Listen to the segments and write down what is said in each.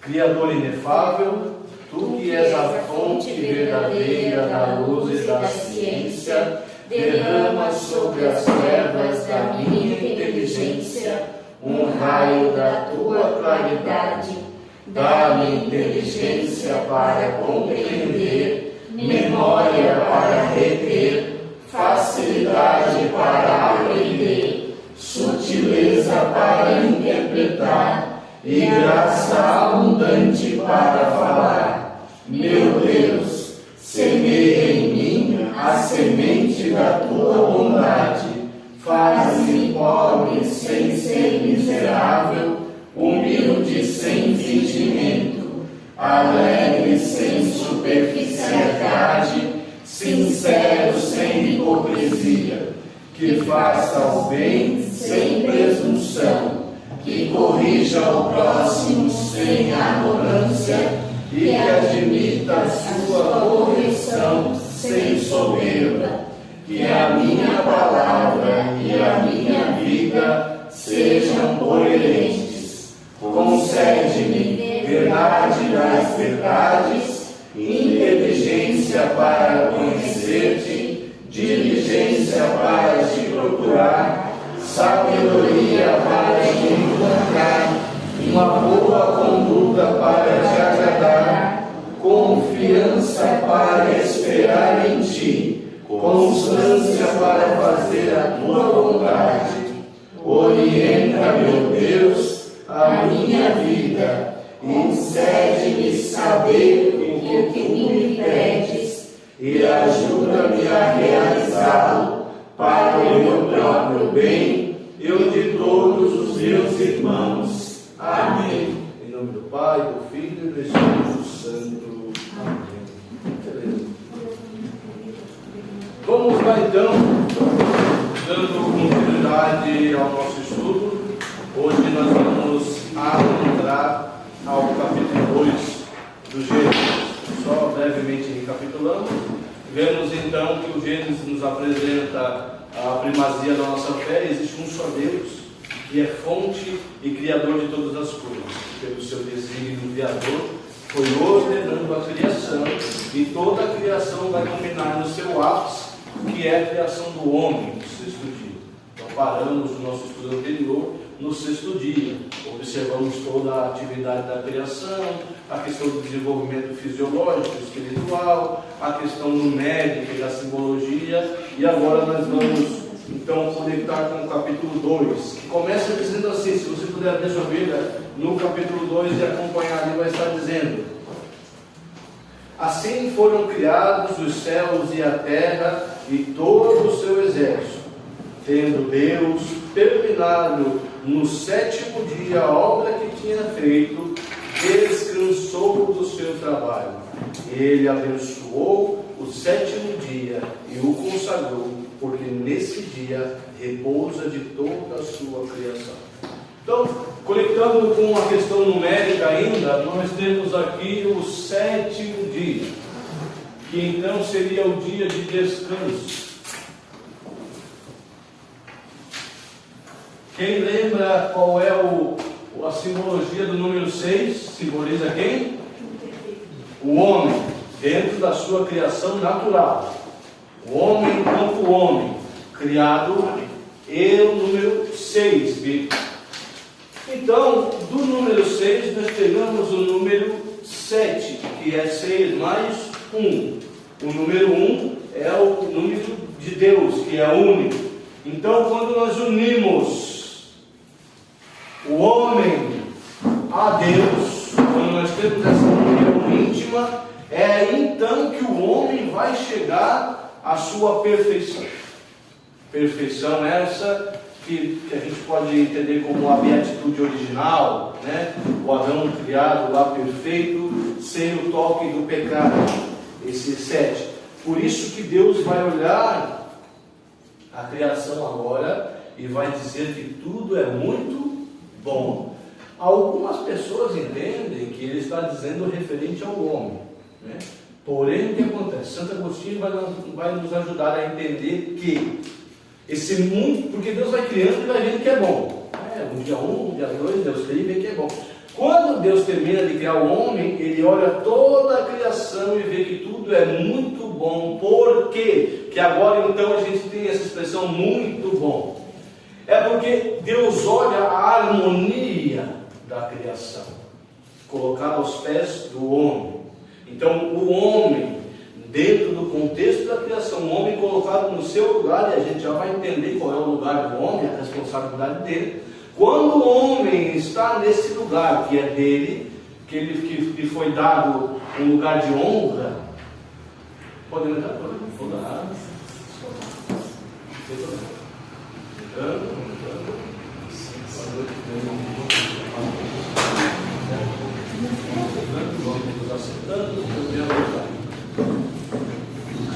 Criador inefável, Tu que és a fonte verdadeira da luz e da ciência, derrama sobre as trevas da minha inteligência um raio da Tua claridade. Dá-me inteligência para compreender, memória para reter, facilidade para aprender, sutileza para interpretar e graça abundante para falar. Meu Deus, semeia em mim a semente da Tua bondade. Faz-me pobre sem ser miserável, humilde sem fingimento, alegre sem superficialidade, sincero sem hipocrisia, que faça o bem sem presunção, que corrija o próximo sem arrogância e que admita a sua correção sem soberba. Que a minha palavra e a minha vida sejam coerentes. Concede-me verdade das verdades, inteligência para conhecer-te, diligência para te procurar, sabedoria para te encontrar, uma boa conduta para te agradar, confiança para esperar em ti, constância para fazer a tua vontade. Orienta, meu Deus, a minha vida, concede-me saber o que tu me pedes e ajuda-me a realizá-lo para o meu próprio bem e o de todos os meus irmãos. Amém. Em nome do Pai, do Filho e do Espírito Santo. Amém. Beleza. Vamos lá então, dando continuidade ao nosso estudo. Hoje nós vamos adentrar ao capítulo 2 do Gênesis. Só brevemente recapitulando, vemos então que o Gênesis nos apresenta a primazia da nossa fé. Existe um só Deus, que é fonte e criador de todas as coisas. Pelo seu desígnio criador, foi ordenando a criação, e toda a criação vai culminar no seu ápice, que é a criação do homem no sexto dia. Então paramos o nosso estudo anterior no sexto dia, observamos toda a atividade da criação, a questão do desenvolvimento fisiológico, espiritual, a questão numérica e da simbologia, e agora nós vamos então conectar com o capítulo 2, que começa dizendo assim, se você puder abrir sua Bíblia no capítulo 2 e acompanhar ali, vai estar dizendo: assim foram criados os céus e a terra e todo o seu exército, tendo Deus terminado no sétimo dia a obra que tinha feito, descansou do seu trabalho. Ele abençoou o sétimo dia e o consagrou, porque nesse dia repousa de toda a sua criação. Então, conectando com a questão numérica ainda, nós temos aqui o sétimo dia, que então seria o dia de descanso. Quem lembra qual é a simbologia do número 6? Simboliza quem? O homem, dentro da sua criação natural. O homem enquanto homem, criado, e o número 6, bíblico. Então, do número 6, nós pegamos o número 7, que é 6 mais 1. O número 1 é o número de Deus, que é único. Então, quando nós unimos o homem a Deus, quando nós temos essa união íntima, é então que o homem vai chegar à sua perfeição. Perfeição essa que a gente pode entender como a beatitude original, né? O Adão criado lá perfeito, sem o toque do pecado, esse 7. Por isso que Deus vai olhar a criação agora e vai dizer que tudo é muito bom. Algumas pessoas entendem que ele está dizendo referente ao homem, né? Porém, o que acontece? Santo Agostinho vai nos ajudar a entender que esse mundo, porque Deus vai criando e vai vendo que é bom. Um dia 1, um dia 2, Deus cria e vê que é bom. Quando Deus termina de criar o homem, Ele olha toda a criação e vê que tudo é muito bom. Por quê? Que agora então a gente tem essa expressão muito bom. É porque Deus olha a harmonia da criação, colocada aos pés do homem. Então o homem, dentro do contexto da criação, o homem colocado no seu lugar, e a gente já vai entender qual é o lugar do homem, a responsabilidade dele. Quando o homem está nesse lugar que é dele, que lhe foi dado um lugar de honra, pode entrar? Pode entrar.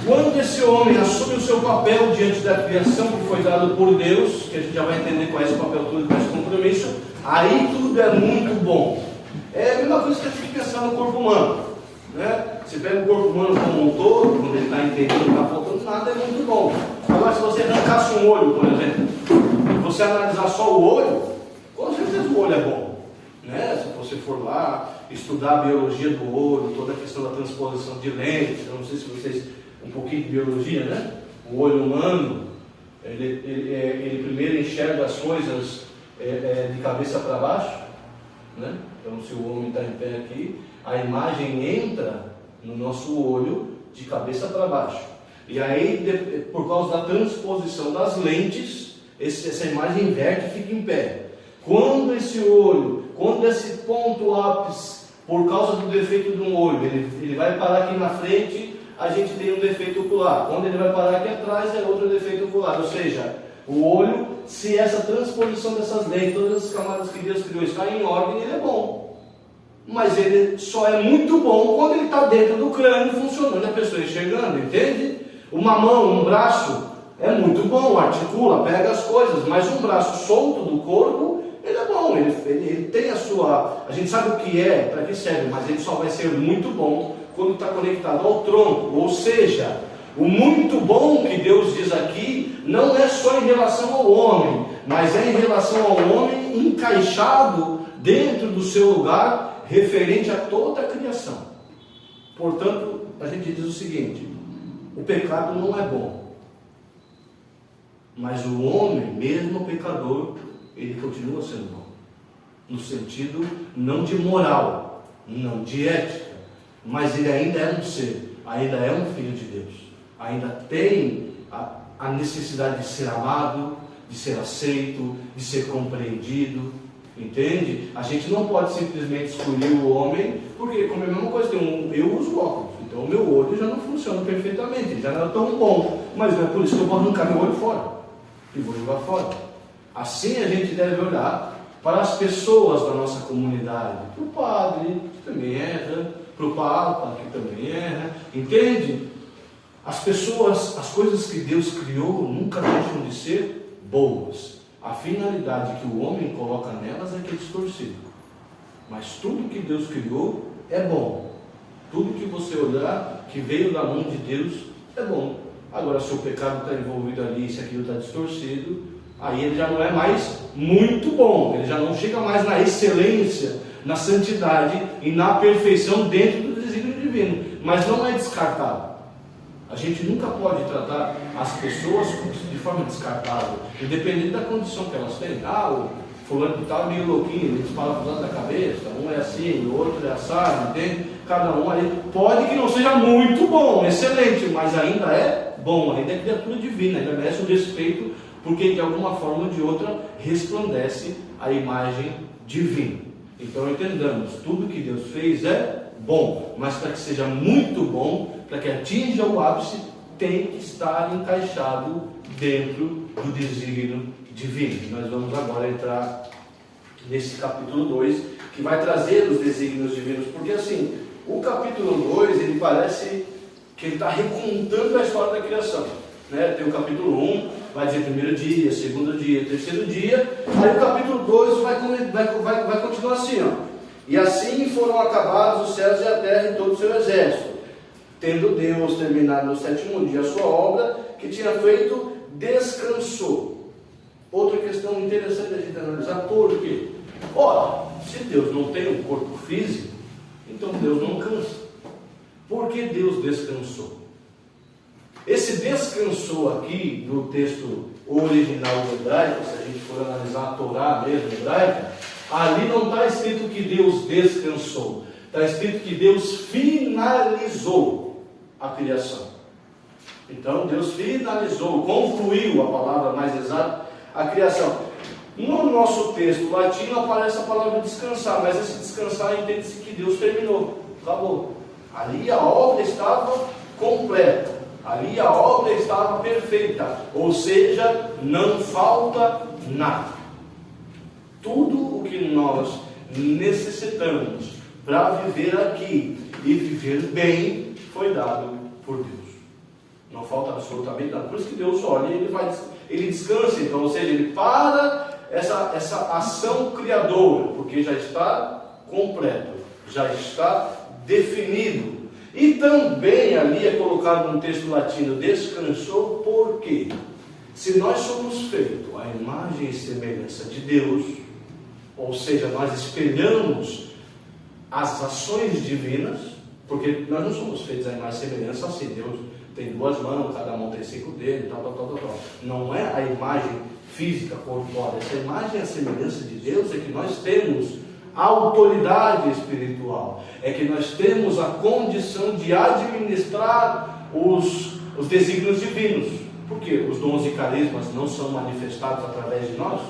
Quando esse homem assume o seu papel diante da criação que foi dado por Deus, que a gente já vai entender qual é esse papel todo, qual é esse compromisso, aí tudo é muito bom. É a mesma coisa que a gente pensar no corpo humano, né? Você pega o corpo humano como um todo, quando ele está inteirinho, não está faltando nada, é muito bom. Agora, se você arrancasse um olho, por exemplo, e você analisar só o olho, com certeza o olho é bom, né? Se você for lá estudar a biologia do olho, toda a questão da transposição de lentes, eu não sei se vocês, um pouquinho de biologia, né? O olho humano, ele primeiro enxerga as coisas de cabeça para baixo, né? Então, se o homem está em pé aqui, a imagem entra no nosso olho de cabeça para baixo. E aí, por causa da transposição das lentes, essa imagem inverte e fica em pé. Quando esse olho, quando esse ponto ápice, por causa do defeito de um olho, ele vai parar aqui na frente, a gente tem um defeito ocular. Quando ele vai parar aqui atrás, é outro defeito ocular. Ou seja, o olho, se essa transposição dessas lentes, todas as camadas que Deus criou está em ordem, ele é bom. Mas ele só é muito bom quando ele está dentro do crânio funcionando, a pessoa enxergando, entende? Uma mão, um braço é muito bom, articula, pega as coisas, mas um braço solto do corpo, ele é bom, ele tem a sua... A gente sabe o que é, para que serve, mas ele só vai ser muito bom quando está conectado ao tronco. Ou seja, o muito bom que Deus diz aqui não é só em relação ao homem, mas é em relação ao homem encaixado dentro do seu lugar, referente a toda a criação. Portanto, a gente diz o seguinte: o pecado não é bom, mas o homem, mesmo pecador, ele continua sendo bom, no sentido não de moral, não de ética, mas ele ainda é um ser, ainda é um filho de Deus, ainda tem a necessidade de ser amado, de ser aceito, de ser compreendido. Entende? A gente não pode simplesmente excluir o homem, porque, como é a mesma coisa, eu uso óculos, então o meu olho já não funciona perfeitamente, já não é tão bom, mas não é por isso que eu vou arrancar meu olho fora e vou jogar fora. Assim a gente deve olhar para as pessoas da nossa comunidade, para o padre, que também erra, para o papa, que também erra, entende? As pessoas, as coisas que Deus criou nunca deixam de ser boas. A finalidade que o homem coloca nelas é que é distorcido. Mas tudo que Deus criou é bom. Tudo que você olhar que veio da mão de Deus é bom. Agora, se o pecado está envolvido ali, se aquilo está distorcido, aí ele já não é mais muito bom. Ele já não chega mais na excelência, na santidade e na perfeição dentro do desígnio divino. Mas não é descartado. A gente nunca pode tratar as pessoas de forma descartável, independente da condição que elas têm. O fulano que está meio louquinho, eles falam pro lado da cabeça, um é assim, o outro é assado, entende? Cada um aí, pode que não seja muito bom, excelente, mas ainda é bom, ainda é criatura divina, ainda merece um respeito, porque de alguma forma ou de outra resplandece a imagem divina. Então entendamos, tudo que Deus fez é bom, mas para que seja muito bom, para que atinja o ápice, tem que estar encaixado dentro do desígnio divino. Nós vamos agora entrar nesse capítulo 2, que vai trazer os desígnios divinos, porque assim, o capítulo 2, ele parece que ele está recontando a história da criação, né? Tem o capítulo 1, vai dizer primeiro dia, segundo dia, terceiro dia, aí o capítulo 2 vai continuar assim, ó. E assim foram acabados os céus e a terra e todo o seu exército, tendo Deus terminado no sétimo dia a sua obra que tinha feito, descansou. Outra questão interessante a gente analisar, por quê? Ora, se Deus não tem um corpo físico, então Deus não cansa. Por que Deus descansou? Esse descansou aqui no texto original do hebraico, se a gente for analisar a Torá mesmo hebraica, ali não está escrito que Deus descansou, está escrito que Deus finalizou a criação. Então Deus finalizou, concluiu, a palavra mais exata, a criação. No nosso texto latino aparece a palavra descansar, mas esse descansar entende-se que Deus terminou, acabou. Ali a obra estava completa, ali a obra estava perfeita, ou seja, não falta nada. Tudo o que nós necessitamos para viver aqui e viver bem foi dado por Deus. Não falta absolutamente nada. Por isso que Deus olha e ele descansa, então, ou seja, ele para essa ação criadora, porque já está completo, já está definido. E também ali é colocado no texto latino, descansou, porque se nós somos feitos à imagem e semelhança de Deus, ou seja, nós espelhamos as ações divinas, porque nós não somos feitos à imagem e semelhança assim, Deus tem 2 mãos, cada mão tem 5 dedos, tal. Não é a imagem física corpórea, essa imagem e a semelhança de Deus é que nós temos a autoridade espiritual, é que nós temos a condição de administrar os desígnios divinos. Por quê? Os dons e carismas não são manifestados através de nós?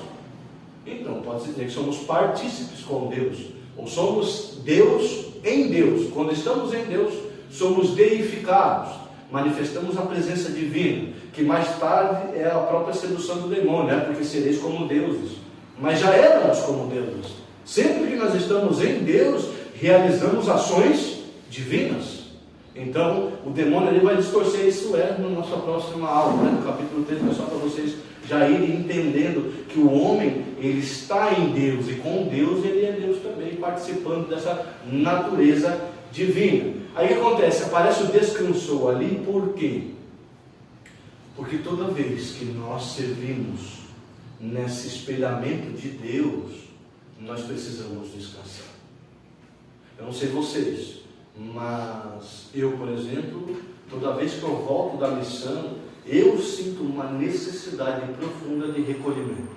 Então pode-se dizer que somos partícipes com Deus, ou somos Deus em Deus. Quando estamos em Deus, somos deificados, manifestamos a presença divina, que mais tarde é a própria sedução do demônio, porque sereis como deuses. Mas já éramos como deuses. Sempre que nós estamos em Deus, realizamos ações divinas. Então, o demônio ali vai distorcer isso na nossa próxima aula, no capítulo 3, mas só para vocês já irem entendendo que o homem, ele está em Deus, e com Deus ele é Deus também, participando dessa natureza divina. Aí o que acontece? Aparece o descansou ali, por quê? Porque toda vez que nós servimos nesse espelhamento de Deus, nós precisamos descansar. Eu não sei vocês, mas eu, por exemplo, toda vez que eu volto da missão, eu sinto uma necessidade profunda de recolhimento,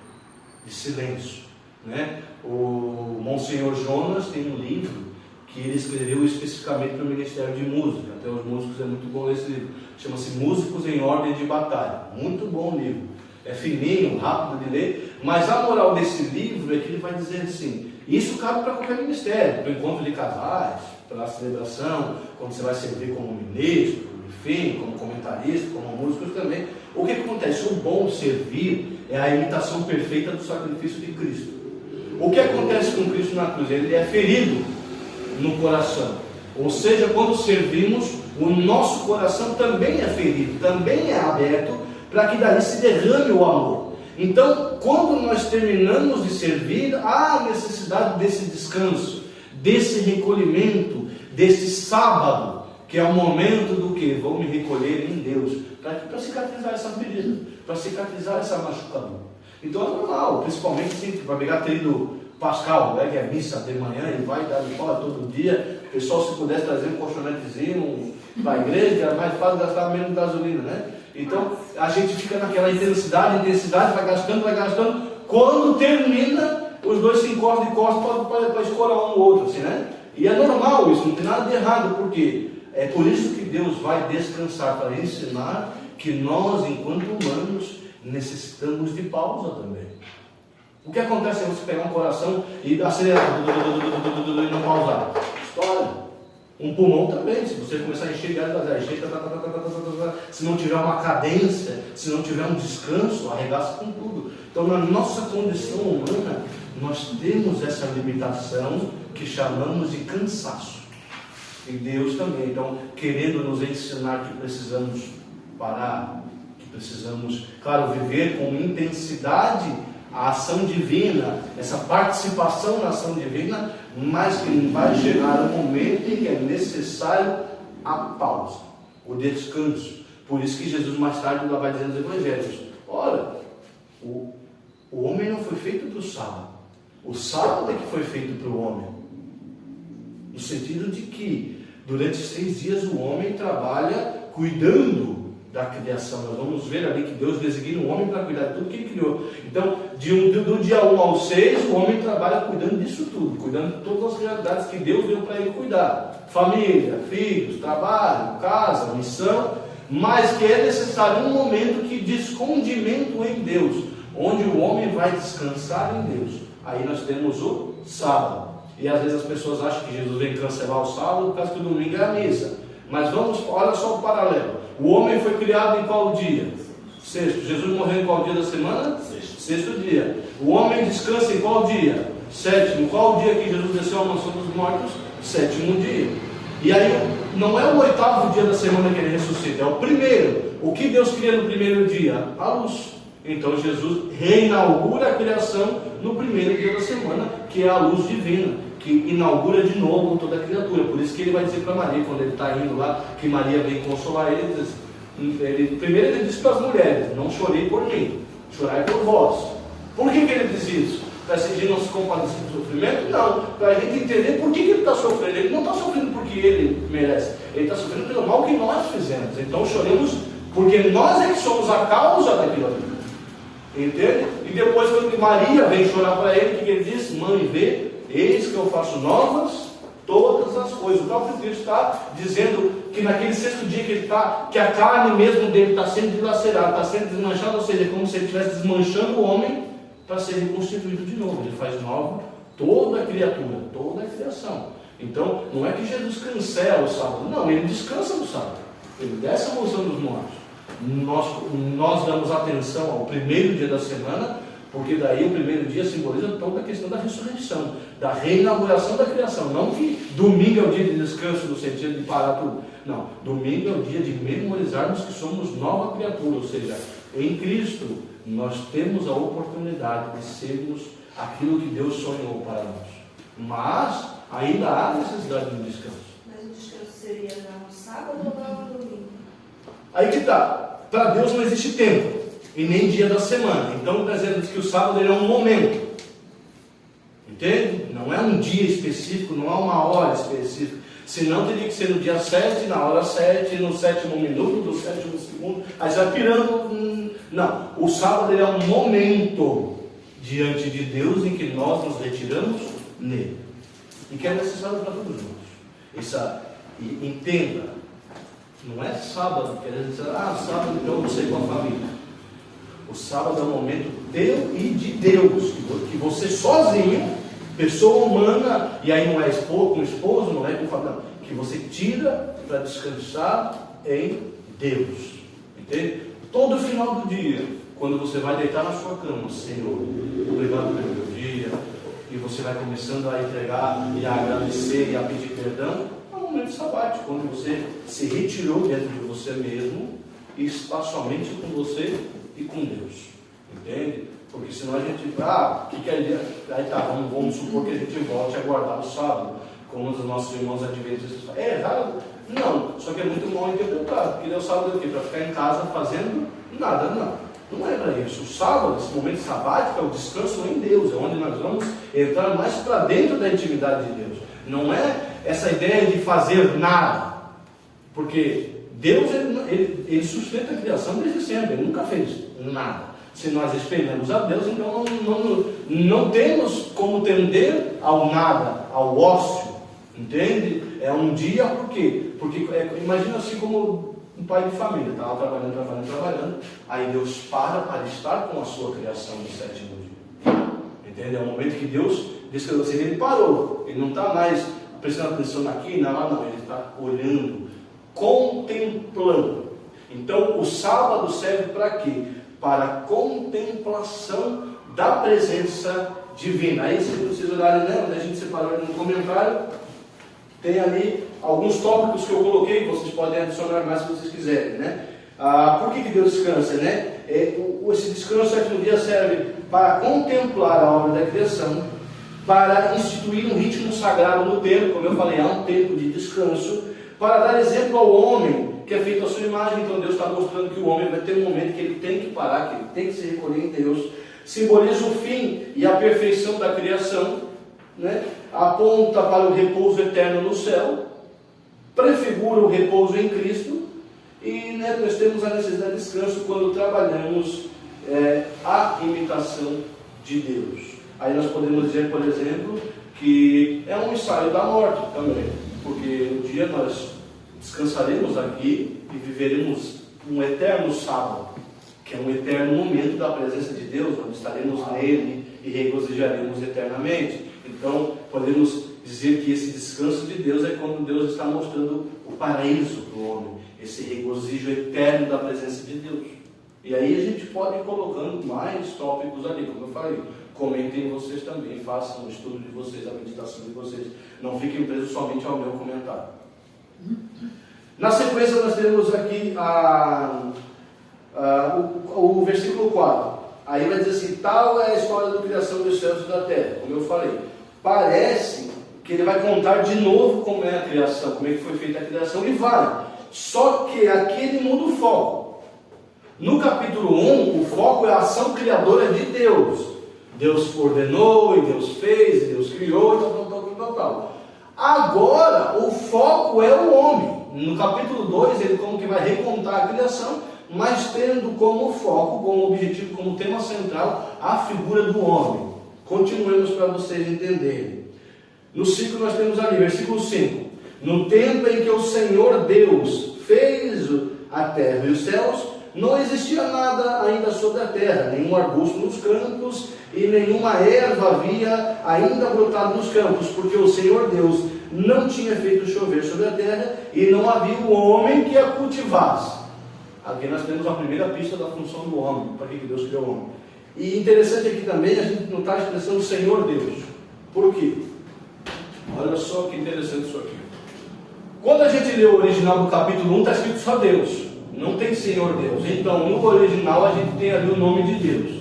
de silêncio, né? O Monsenhor Jonas tem um livro que ele escreveu especificamente para o Ministério de Música. Até os músicos é muito bom ler esse livro. Chama-se Músicos em Ordem de Batalha. Muito bom livro. É fininho, rápido de ler. Mas a moral desse livro é que ele vai dizer assim: isso cabe para qualquer ministério, para o encontro de casais, para a celebração, quando você vai servir como ministro, enfim, como comentarista, como músico também. O que acontece? O bom servir é a imitação perfeita do sacrifício de Cristo. O que acontece com Cristo na cruz? Ele é ferido no coração, ou seja, quando servimos, o nosso coração também é ferido, também é aberto, para que dali se derrame o amor. Então, quando nós terminamos de servir, há a necessidade desse descanso, desse recolhimento, desse sábado, que é o momento do que? Vou me recolher em Deus, para cicatrizar essa ferida, para cicatrizar essa machucadura. Então é normal, principalmente se vai pegar tríduo pascal, né, que é missa de manhã e vai dar de fora todo dia. O pessoal, se pudesse trazer um colchonetezinho para a igreja, que era mais fácil gastar menos gasolina, né? Então a gente fica naquela intensidade, vai gastando. Quando termina, os dois se encostam de costas para escorar um no outro, assim, né? E é normal isso, não tem nada de errado, porque é por isso que Deus vai descansar, para ensinar que nós, enquanto humanos, necessitamos de pausa também. O que acontece é você pegar um coração e acelerar e não pausar? História. Um pulmão também, se você começar a encher de ar, se não tiver uma cadência, se não tiver um descanso, arregaça com tudo. Então, na nossa condição humana, nós temos essa limitação que chamamos de cansaço. E Deus também, então, querendo nos ensinar que precisamos parar, que precisamos, claro, viver com intensidade a ação divina, essa participação na ação divina, mas que vai chegar um momento em que é necessário a pausa, o descanso. Por isso que Jesus mais tarde vai dizer nos evangelhos: ora, o homem não foi feito para o sábado, O sábado é que foi feito para o homem. No sentido de que, durante 6 dias, o homem trabalha cuidando da criação. Nós vamos ver ali que Deus designa o homem para cuidar de tudo que Ele criou. Então, do dia 1 ao 6, o homem trabalha cuidando disso tudo, cuidando de todas as realidades que Deus deu para ele cuidar. Família, filhos, trabalho, casa, missão, mas que é necessário um momento de escondimento em Deus, onde o homem vai descansar em Deus. Aí nós temos o sábado. E às vezes as pessoas acham que Jesus vem cancelar o sábado por causa que o domingo é a missa. Mas olha só o paralelo. O homem foi criado em qual dia? Sexto. Jesus morreu em qual dia da semana? Sexto dia. O homem descansa em qual dia? Sétimo. Qual dia que Jesus desceu à mansão dos mortos? Sétimo dia. E aí não é o 8º dia da semana que ele ressuscita, é o primeiro. O que Deus cria no primeiro dia? A luz. Então Jesus reinaugura a criação no primeiro dia da semana, que é a luz divina, que inaugura de novo toda a criatura. Por isso que ele vai dizer para Maria, quando ele está indo lá, que Maria vem consolar ele, primeiro ele diz para as mulheres: não chorei por mim, chorai por vós. Por que ele diz isso? Para a gente não se compadecer do sofrimento? Não, para a gente entender por que ele está sofrendo. Ele não está sofrendo porque ele merece, ele está sofrendo pelo mal que nós fizemos. Então choremos porque nós é que somos a causa daquilo ali. Entende? E depois, quando Maria vem chorar para ele, o que ele diz? Mãe, vê, eis que eu faço novas todas as coisas. O próprio Cristo está dizendo que naquele sexto dia que ele está, que a carne mesmo dele está sendo dilacerada, está sendo desmanchada, ou seja, é como se ele estivesse desmanchando o homem para ser reconstituído de novo. Ele faz nova toda a criatura, toda a criação. Então, não é que Jesus cancela o sábado, não, ele descansa no sábado. Ele desce a mansão dos mortos. Nós damos atenção ao primeiro dia da semana, porque daí o primeiro dia simboliza toda a questão da ressurreição, da reinauguração da criação. Não que domingo é o dia de descanso no sentido de parar tudo. Não, domingo é o dia de memorizarmos que somos nova criatura, ou seja, em Cristo nós temos a oportunidade de sermos aquilo que Deus sonhou para nós. Mas ainda há necessidade de um descanso. Mas o descanso seria no sábado ou no domingo? Aí que está. Para Deus não existe tempo e nem dia da semana. Então está dizendo que o sábado ele é um momento. Entende? Não é um dia específico, não é uma hora específica. Senão teria que ser no dia 7, na hora 7, no 7º minuto, no 7º segundo. Aí você vai pirando. Não. O sábado ele é um momento diante de Deus em que nós nos retiramos nele. E que é necessário para todos nós. Entenda. Não é sábado, quer dizer, sábado então eu vou sair com a família. O sábado é um momento teu e de Deus, que você sozinho, pessoa humana, e aí não é com o esposo, não é com o família, que você tira para descansar em Deus. Entende? Todo final do dia, quando você vai deitar na sua cama, Senhor, obrigado pelo meu dia, e você vai começando a entregar e a agradecer e a pedir perdão, um momento sabático, quando você se retirou dentro de você mesmo e está somente com você e com Deus. Entende? Porque senão a gente, que é? Aí tá, vamos supor que a gente volte a guardar o sábado, como os nossos irmãos adventistas falam. É errado? Não, só que é muito mal interpretado, porque o sábado é o quê? Para ficar em casa fazendo nada, não. Não é para isso. O sábado, esse momento sabático, é o descanso em Deus, é onde nós vamos entrar mais para dentro da intimidade de Deus. Não é essa ideia de fazer nada, porque Deus ele sustenta a criação desde sempre, ele nunca fez nada. Se nós espelhamos a Deus, então não temos como tender ao nada, ao ócio, entende? É um dia, por quê? Porque imagina assim como um pai de família, estava trabalhando, aí Deus para estar com a sua criação no 7º dia, entende? É o momento que Deus descansou, assim, ele parou, ele não está mais prestando atenção aqui, não, ele está olhando, contemplando. Então o sábado serve para quê? Para a contemplação da presença divina. Aí vocês olharem, né, onde a gente separou no comentário, tem ali alguns tópicos que eu coloquei, vocês podem adicionar mais se vocês quiserem, né? Por que Deus descansa, né? Esse descanso no 7º dia serve para contemplar a obra da criação, para instituir um ritmo sagrado no tempo, como eu falei, há um tempo de descanso, para dar exemplo ao homem, que é feito à sua imagem. Então Deus está mostrando que o homem vai ter um momento que ele tem que parar, que ele tem que se recolher em Deus. simboliza o fim e a perfeição da criação, né? Aponta para o repouso eterno no céu, prefigura o repouso em Cristo, e nós temos a necessidade de descanso quando trabalhamos a imitação de Deus. Aí nós podemos dizer, por exemplo, que é um ensaio da morte também, porque um dia nós descansaremos aqui e viveremos um eterno sábado, que é um eterno momento da presença de Deus, onde estaremos nele e regozijaremos eternamente. Então podemos dizer que esse descanso de Deus é quando Deus está mostrando o paraíso para o homem, esse regozijo eterno da presença de Deus. E aí a gente pode ir colocando mais tópicos ali, como eu falei. Comentem vocês também, façam o estudo de vocês, a meditação de vocês. Não fiquem presos somente ao meu comentário. Na sequência nós temos aqui o versículo 4. Aí vai dizer assim: tal é a história da criação dos céus e da terra. Como eu falei, parece que ele vai contar de novo como é a criação, como é que foi feita a criação, e vai. Só que aqui ele muda o foco. No capítulo 1, o foco é a ação criadora de Deus. Deus ordenou, e Deus fez, e Deus criou, e tal. Agora, o foco é o homem. No capítulo 2, ele como que vai recontar a criação, mas tendo como foco, como objetivo, como tema central, a figura do homem. Continuemos para vocês entenderem. No 5 nós temos ali, versículo 5. No tempo em que o Senhor Deus fez a terra e os céus, não existia nada ainda sobre a terra, nenhum arbusto nos campos, e nenhuma erva havia ainda brotado nos campos, porque o Senhor Deus não tinha feito chover sobre a terra, e não havia o homem que a cultivasse. Aqui nós temos a primeira pista da função do homem, para que Deus criou o homem. E interessante aqui também a gente notar a expressão Senhor Deus. Por quê? Olha só que interessante isso aqui. Quando a gente lê o original do capítulo 1, está escrito só Deus. Não tem Senhor Deus. Então, no original a gente tem ali o nome de Deus.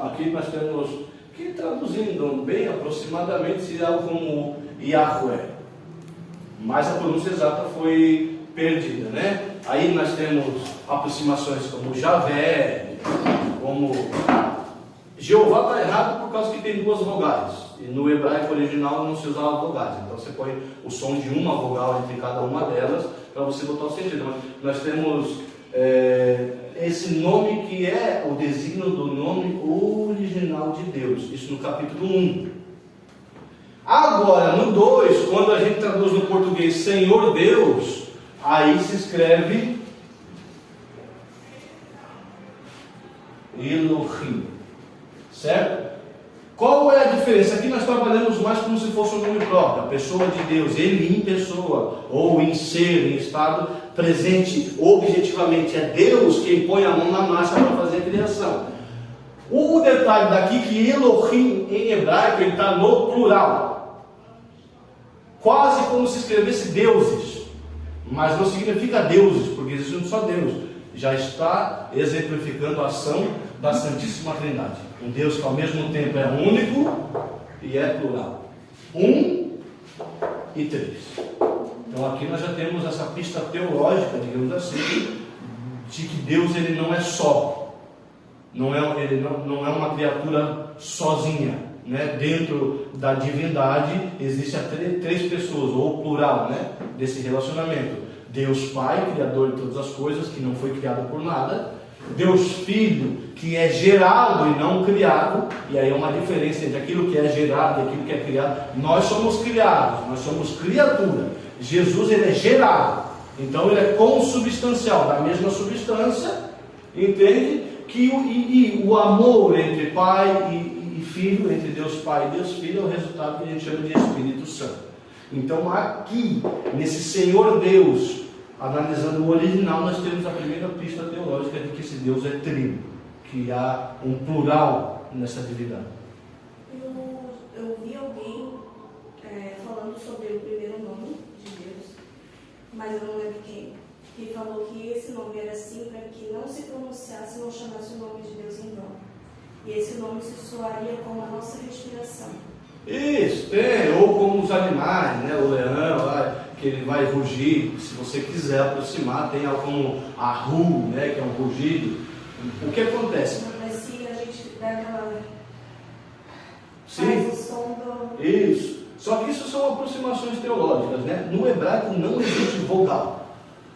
Aqui nós temos, que traduzindo bem aproximadamente, seria algo como Yahweh. Mas a pronúncia exata foi perdida, né? Aí nós temos aproximações como Javé, como Jeová está errado por causa que tem duas vogais. E no hebraico original não se usava vogais. Então você põe o som de uma vogal entre cada uma delas para você botar o sentido. Mas nós temos esse nome que é o desígnio do nome original de Deus. Isso no capítulo 1. Agora, no 2, quando a gente traduz no português Senhor Deus, aí se escreve Elohim. Certo? Qual é a diferença? Aqui nós trabalhamos mais como se fosse um nome próprio, a pessoa de Deus, ele em pessoa, ou em ser, em estado presente, objetivamente. É Deus quem põe a mão na massa para fazer a criação. O detalhe daqui que Elohim em hebraico ele está no plural, quase como se escrevesse deuses, mas não significa deuses, porque existe um só Deus. Já está exemplificando a ação da Santíssima Trindade. Um Deus que ao mesmo tempo é único e é plural. 1 e 3. Então aqui nós já temos essa pista teológica, digamos assim, de que Deus ele não é só. Ele não é uma criatura sozinha, né? Dentro da divindade existem três pessoas, ou plural, né? Desse relacionamento. Deus Pai, Criador de todas as coisas, que não foi criado por nada. Deus Filho, que é gerado e não criado. E aí é uma diferença entre aquilo que é gerado e aquilo que é criado. Nós somos criados, nós somos criatura. Jesus ele é gerado, então ele é consubstancial, da mesma substância. Entende? Que o amor entre Pai e Filho, entre Deus Pai e Deus Filho, é o resultado que a gente chama de Espírito Santo. Então aqui, nesse Senhor Deus, analisando o original, nós temos a primeira pista teológica de que esse Deus é trino, que há um plural nessa divindade. Eu vi alguém falando sobre o primeiro nome de Deus, mas eu não lembro quem, que falou que esse nome era assim para que não se pronunciasse, não chamasse o nome de Deus em vão. E esse nome se soaria como a nossa respiração. Isso, tem, ou como os animais, né? O leão, que ele vai rugir, se você quiser aproximar, tem algo como a ru, né? Que é um rugido. O que acontece? Mas se a gente dá aquela... Sim. Faz o som do... Isso. Só que isso são aproximações teológicas, né? No hebraico não existe vogal.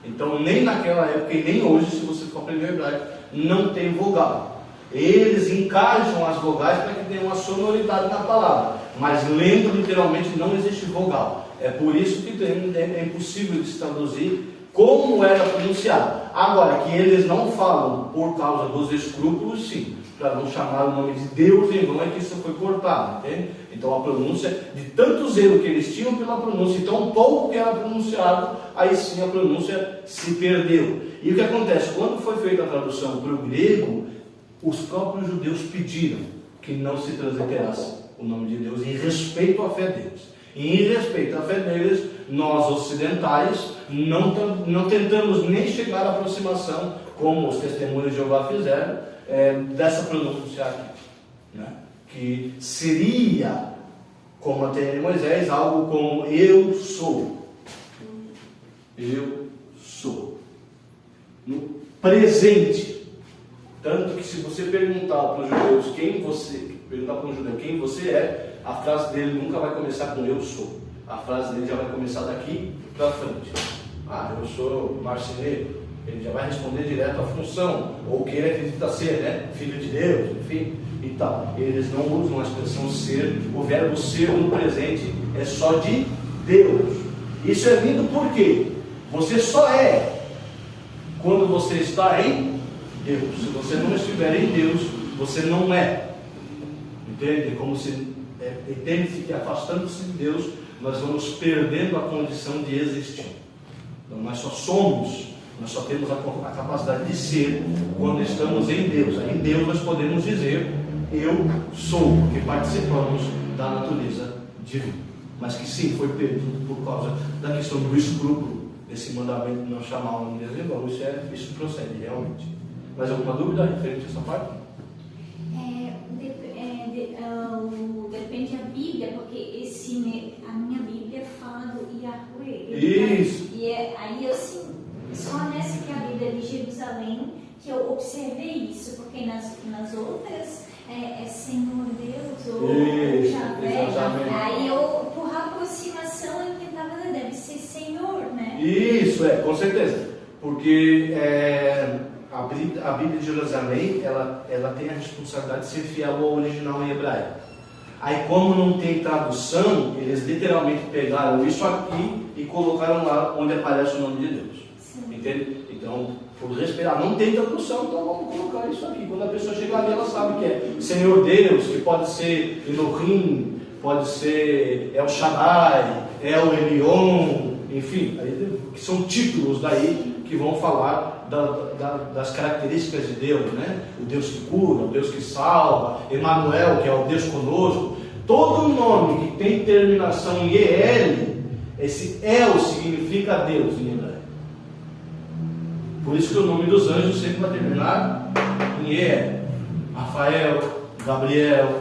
Então, nem naquela época e nem hoje, se você for aprender o hebraico, não tem vogal. Eles encaixam as vogais para que tenha uma sonoridade na palavra, mas lendo literalmente não existe vogal. É por isso que é impossível de se traduzir como era pronunciado. Agora, que eles não falam por causa dos escrúpulos, sim, para não chamar o nome de Deus em vão, é que isso foi cortado, entende? Então a pronúncia, de tanto zelo que eles tinham pela pronúncia, e tão pouco que era pronunciado, aí sim a pronúncia se perdeu. E o que acontece? Quando foi feita a tradução para o grego, os próprios judeus pediram que não se transliterasse o nome de Deus em respeito à fé deles. E em respeito à fé deles, nós ocidentais não tentamos nem chegar à aproximação, como os testemunhos de Jeová fizeram, dessa pronúncia aqui, né? Que seria, como a tem em Moisés, algo como eu sou. Eu sou. No presente. Tanto que se você perguntar para os judeus quem você é, a frase dele nunca vai começar com eu sou. A frase dele já vai começar daqui para frente. Eu sou marceneiro. Ele já vai responder direto à função, ou o que ele acredita ser, né? Filho de Deus, enfim, e tal. Eles não usam a expressão ser, o verbo ser no presente é só de Deus. Isso é lindo porque você só é quando você está em Deus. Se você não estiver em Deus, você não é. Entende? Como se entende-se que afastando-se de Deus, nós vamos perdendo a condição de existir. Então nós só temos a capacidade de ser quando estamos em Deus. Aí em Deus nós podemos dizer eu sou, porque participamos da natureza divina. Mas que sim, foi perdido por causa da questão do escrúpulo, desse mandamento de não chamar o nome de Deus em vão. Isso procede realmente. Mais alguma dúvida referente a essa parte? Depende da Bíblia, porque a minha Bíblia fala do Yahweh. Isso. E aí assim, só nessa que é a Bíblia de Jerusalém que eu observei isso, porque nas outras é Senhor Deus ou Javé. Aí eu, por aproximação, eu tentava, deve ser Senhor, né? Isso, com certeza. Porque a Bíblia de Jerusalém, ela tem a responsabilidade de ser fiel ao original em hebraico. Aí, como não tem tradução, eles literalmente pegaram isso aqui e colocaram lá onde aparece o nome de Deus. Sim. Entende? Então, por respeitar, não tem tradução, então vamos colocar isso aqui. Quando a pessoa chegar ali, ela sabe que é Senhor Deus, que pode ser Elohim, pode ser El Shaddai, El Elyon, enfim, que são títulos daí que vão falar das características de Deus, né? O Deus que cura, o Deus que salva, Emanuel, que é o Deus conosco. Todo nome que tem terminação em EL, esse El significa Deus em hebraico. Por isso que o nome dos anjos sempre vai terminar em EL. Rafael, Gabriel,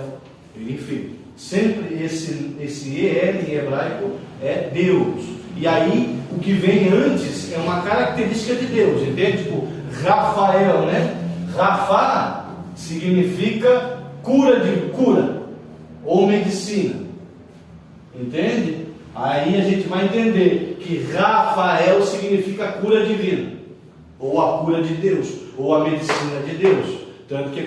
enfim. Sempre esse EL em hebraico é Deus. E aí, o que vem antes é uma característica de Deus, entende? Tipo, Rafael, né? Rafa significa cura ou medicina, entende? Aí a gente vai entender que Rafael significa cura divina, ou a cura de Deus, ou a medicina de Deus. Tanto que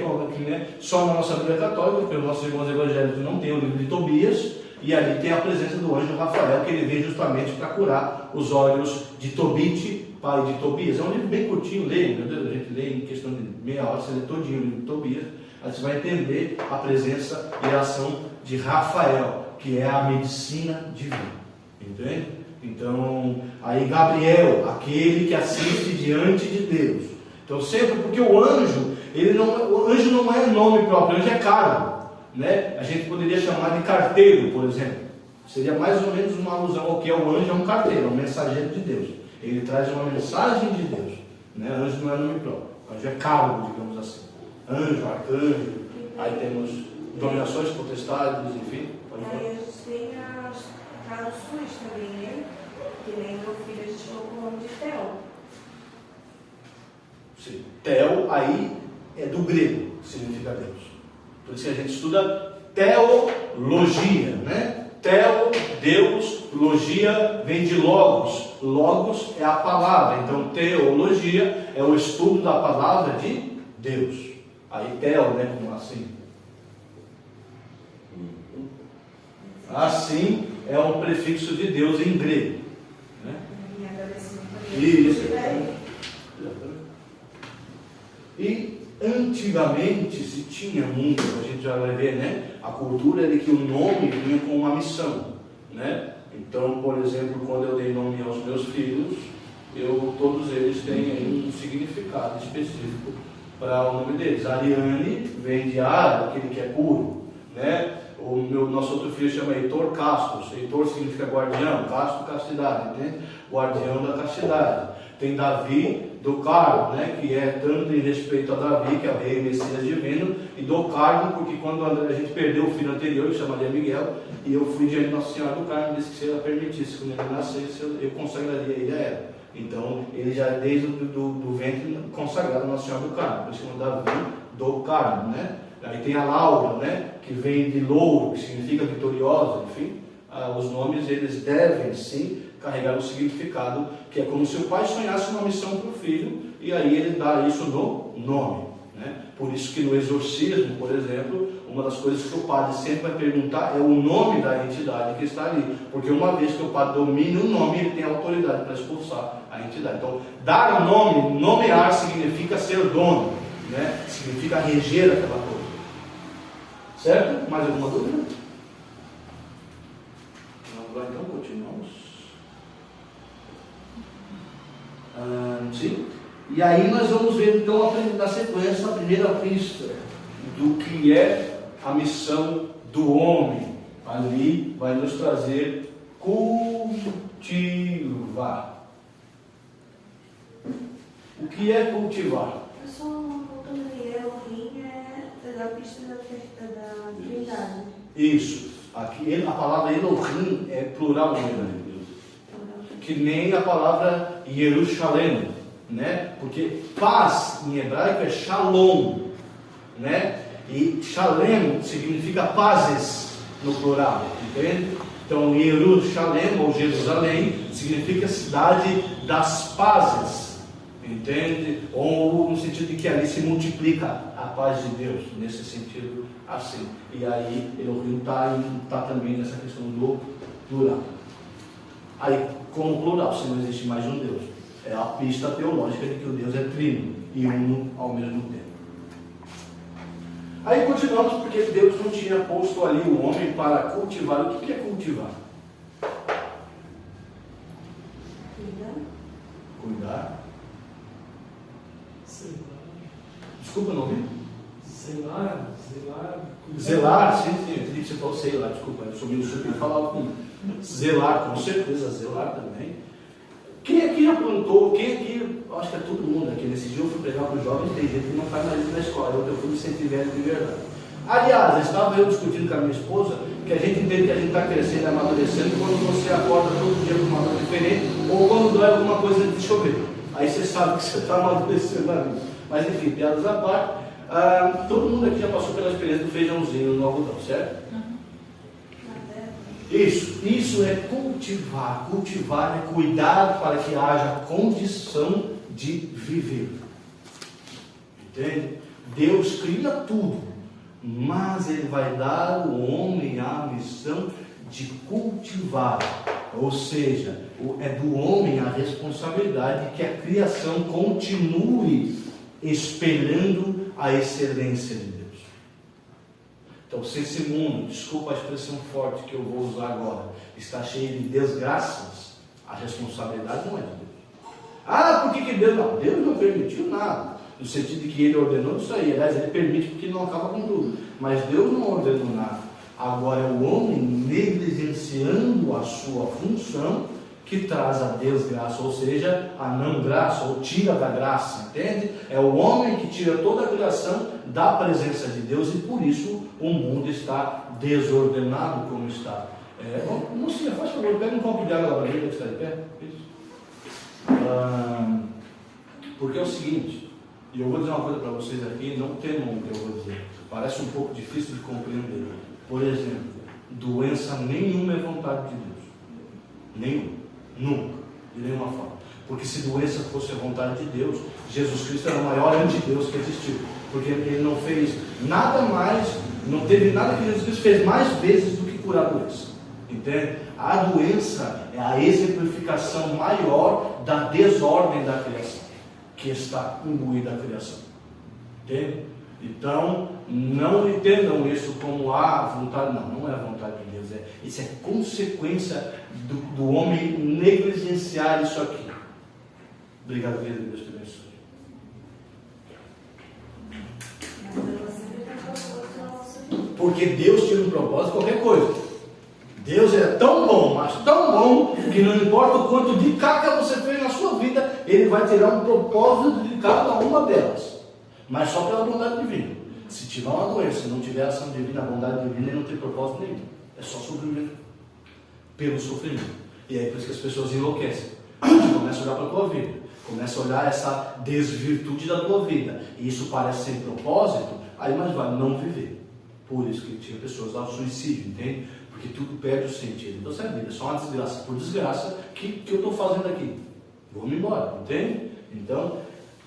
né, só na nossa Bíblia Católica, porque os nossos irmãos evangélicos não tem o livro de Tobias, e ali tem a presença do anjo Rafael, que ele vem justamente para curar os olhos de Tobit, pai de Tobias. É um livro bem curtinho, leia, meu Deus, a gente lê em questão de meia hora, você lê todinho o livro de Tobias, aí você vai entender a presença e a ação de Rafael, que é a medicina divina, entende? Então, aí Gabriel, aquele que assiste diante de Deus. Então sempre, porque o anjo não é nome próprio, o anjo é cargo. Né? A gente poderia chamar de carteiro, por exemplo. Seria mais ou menos uma alusão ao que é o anjo, é um carteiro, é um mensageiro de Deus. Ele traz uma mensagem de Deus, né? Anjo não é nome próprio, anjo é cargo, digamos assim. Anjo, arcanjo, aí temos dominações, potestades, enfim. Aí a gente tem as traduções também, né? Que nem meu filho, a gente colocou o nome de Theo. Sim. Theo aí é do grego, significa Deus. Por isso que a gente estuda teologia, né? Theo, Deus, logia vem de logos. Logos é a palavra. Então, teologia é o estudo da palavra de Deus. Aí, Theo, né? Como assim? Assim é um prefixo de Deus em grego. Né? Isso. E antigamente se tinha muito, a gente já vai ver, né? A cultura de que o nome vinha com uma missão, né? Então, por exemplo, quando eu dei nome aos meus filhos, todos eles têm um significado específico para o nome deles. Ariane vem de Ar, aquele que é puro, né? Nosso outro filho chama Heitor Castos. Heitor significa guardião, Casto, castidade, entende? Guardião da castidade. Tem Davi do Carmo, né? Que é tanto em respeito a Davi, que é o rei Messias divino, e do Carmo, porque quando a gente perdeu o filho anterior, que chamaria Miguel, e eu fui diante de Nossa Senhora do Carmo, disse que se ela permitisse, quando ele nascesse, eu consagraria ele a ela. Então, ele já desde do ventre consagrado a Nossa Senhora do Carmo, por isso chama Davi do Carmo, né? Aí tem a Laura, né? Que vem de louro, que significa vitoriosa, enfim. Os nomes, eles devem, sim, carregar um significado, que é como se o pai sonhasse uma missão para o filho, e aí ele dá isso no nome, né? Por isso que no exorcismo, por exemplo, uma das coisas que o padre sempre vai perguntar é o nome da entidade que está ali, porque uma vez que o padre domina o nome, ele tem autoridade para expulsar a entidade. Então, dar o nome, nomear, significa ser dono, né? Significa reger aquela coisa. Certo? Mais alguma dúvida? Vamos lá então, continuamos. Sim. E aí nós vamos ver então na sequência a primeira pista do que é a missão do homem. Ali vai nos trazer cultivar. O que é cultivar? Eu só voltando aí, Elohim é da pista da Trindade. Isso. Aqui, a palavra Elohim é plural no hebraico. Que nem a palavra Jerusalém, né? Porque paz em hebraico é shalom, né? E shalem significa pazes no plural, entende? Então Jerusalém ou Jerusalém significa cidade das pazes, entende? Ou no sentido de que ali se multiplica a paz de Deus, nesse sentido assim. E aí Elohim está também nessa questão do plural. Aí, como plural, se não existe mais um Deus, é a pista teológica de que o Deus é trino e uno ao mesmo tempo. Aí continuamos, porque Deus não tinha posto ali o homem para cultivar. O que é cultivar? Cuidar. Desculpa o nome. Zelar, sim, eu entendi que você falou sei lá, desculpa, eu sou meio super falava com zelar, com certeza, zelar também. Quem aqui já plantou, acho que é todo mundo aqui, nesse dia eu fui pregar para os jovens, tem gente que não faz mais isso na escola, eu fui me sentir velho de verdade. Aliás, estava eu discutindo com a minha esposa, que a gente entende que a gente está crescendo e amadurecendo quando você acorda todo dia com uma dor diferente, ou quando dói alguma coisa antes de chover. Aí você sabe que você está amadurecendo na vida. Mas enfim, piadas à parte. Todo mundo aqui já passou pela experiência do feijãozinho no algodão, certo? Isso é cultivar. Cultivar é cuidar para que haja condição de viver. Entende? Deus cria tudo, mas Ele vai dar ao homem a missão de cultivar. Ou seja, é do homem a responsabilidade de que a criação continue espelhando a excelência de Deus. Então, se esse mundo, desculpa a expressão forte que eu vou usar agora, está cheio de desgraças, a responsabilidade não é de Deus. Por que Deus não? Deus não permitiu nada, no sentido de que Ele ordenou isso aí. Aliás, Ele permite porque não acaba com tudo, mas Deus não ordenou nada. Agora é o homem negligenciando a sua função que traz a desgraça, ou seja, a não graça, ou tira da graça, entende? É o homem que tira toda a criação da presença de Deus, e por isso o mundo está desordenado como está. Mocinha, faz favor, pega um copo de água lá para mim, que está de pé. Porque é o seguinte, e eu vou dizer uma coisa para vocês aqui, não temam o que eu vou dizer, parece um pouco difícil de compreender. Por exemplo, doença nenhuma é vontade de Deus. Nenhuma. Nunca. De nenhuma forma. Porque se doença fosse a vontade de Deus, Jesus Cristo era o maior antideus que existiu. Porque ele não fez nada mais, não teve nada que Jesus Cristo fez mais vezes do que curar a doença. Entende? A doença é a exemplificação maior da desordem da criação, que está imbuída a criação. Entende? Então, não entendam isso como a vontade, não é a vontade de Deus, isso é consequência do homem negligenciar isso aqui. Obrigado, querido, Deus te abençoe. Porque Deus tira um propósito de qualquer coisa. Deus é tão bom, mas tão bom, que não importa o quanto de caca você fez na sua vida, Ele vai tirar um propósito de cada uma delas. Mas só pela bondade divina. Se tiver uma doença e não tiver ação divina, a bondade divina, ele não tem propósito nenhum. É só sofrimento. Pelo sofrimento. E aí por isso que as pessoas enlouquecem. Começa a olhar para a tua vida. Começa a olhar essa desvirtude da tua vida. E isso parece sem propósito, aí mais vale não viver. Por isso que tinha pessoas ao suicídio, entende? Porque tudo perde o sentido. Então essa vida é só uma desgraça. Por desgraça, que eu estou fazendo aqui? Vou-me embora, entende? Então,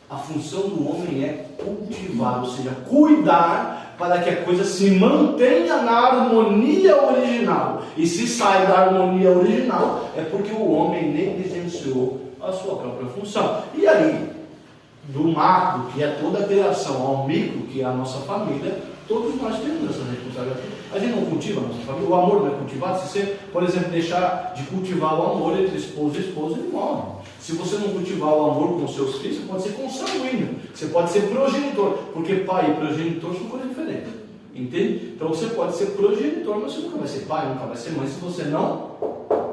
a função do homem é cultivar, ou seja, cuidar para que a coisa se mantenha na harmonia original. E se sai da harmonia original, é porque o homem negligenciou a sua própria função. E aí, do macro, que é toda a criação, ao micro, que é a nossa família, todos nós temos essa responsabilidade. A gente não cultiva a nossa família, o amor não é cultivado. Se você, por exemplo, deixar de cultivar o amor entre esposo e esposa, ele morre. Se você não cultivar o amor com seus filhos, você pode ser consanguíneo, você pode ser progenitor, porque pai e progenitor são coisas diferentes, entende? Então você pode ser progenitor, mas você nunca vai ser pai, nunca vai ser mãe, se você não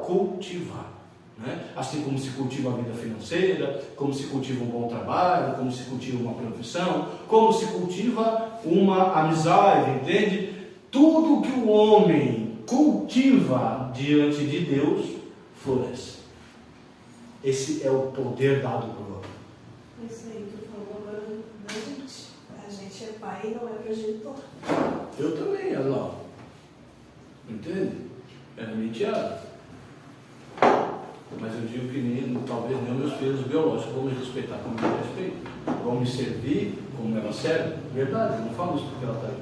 cultivar, né? Assim como se cultiva a vida financeira, como se cultiva um bom trabalho, como se cultiva uma profissão, como se cultiva uma amizade, entende? Tudo que o homem cultiva diante de Deus floresce. Esse é o poder dado por homem. Isso aí, tu falou agora da gente. A gente é pai e não é progenitor. Eu também, olha lá. Entende? É menteado. Mas eu digo que nem, talvez nem meus filhos biológicos vão me respeitar como eu respeito. Vão me servir como ela serve. Verdade, eu não falo isso porque ela está aí.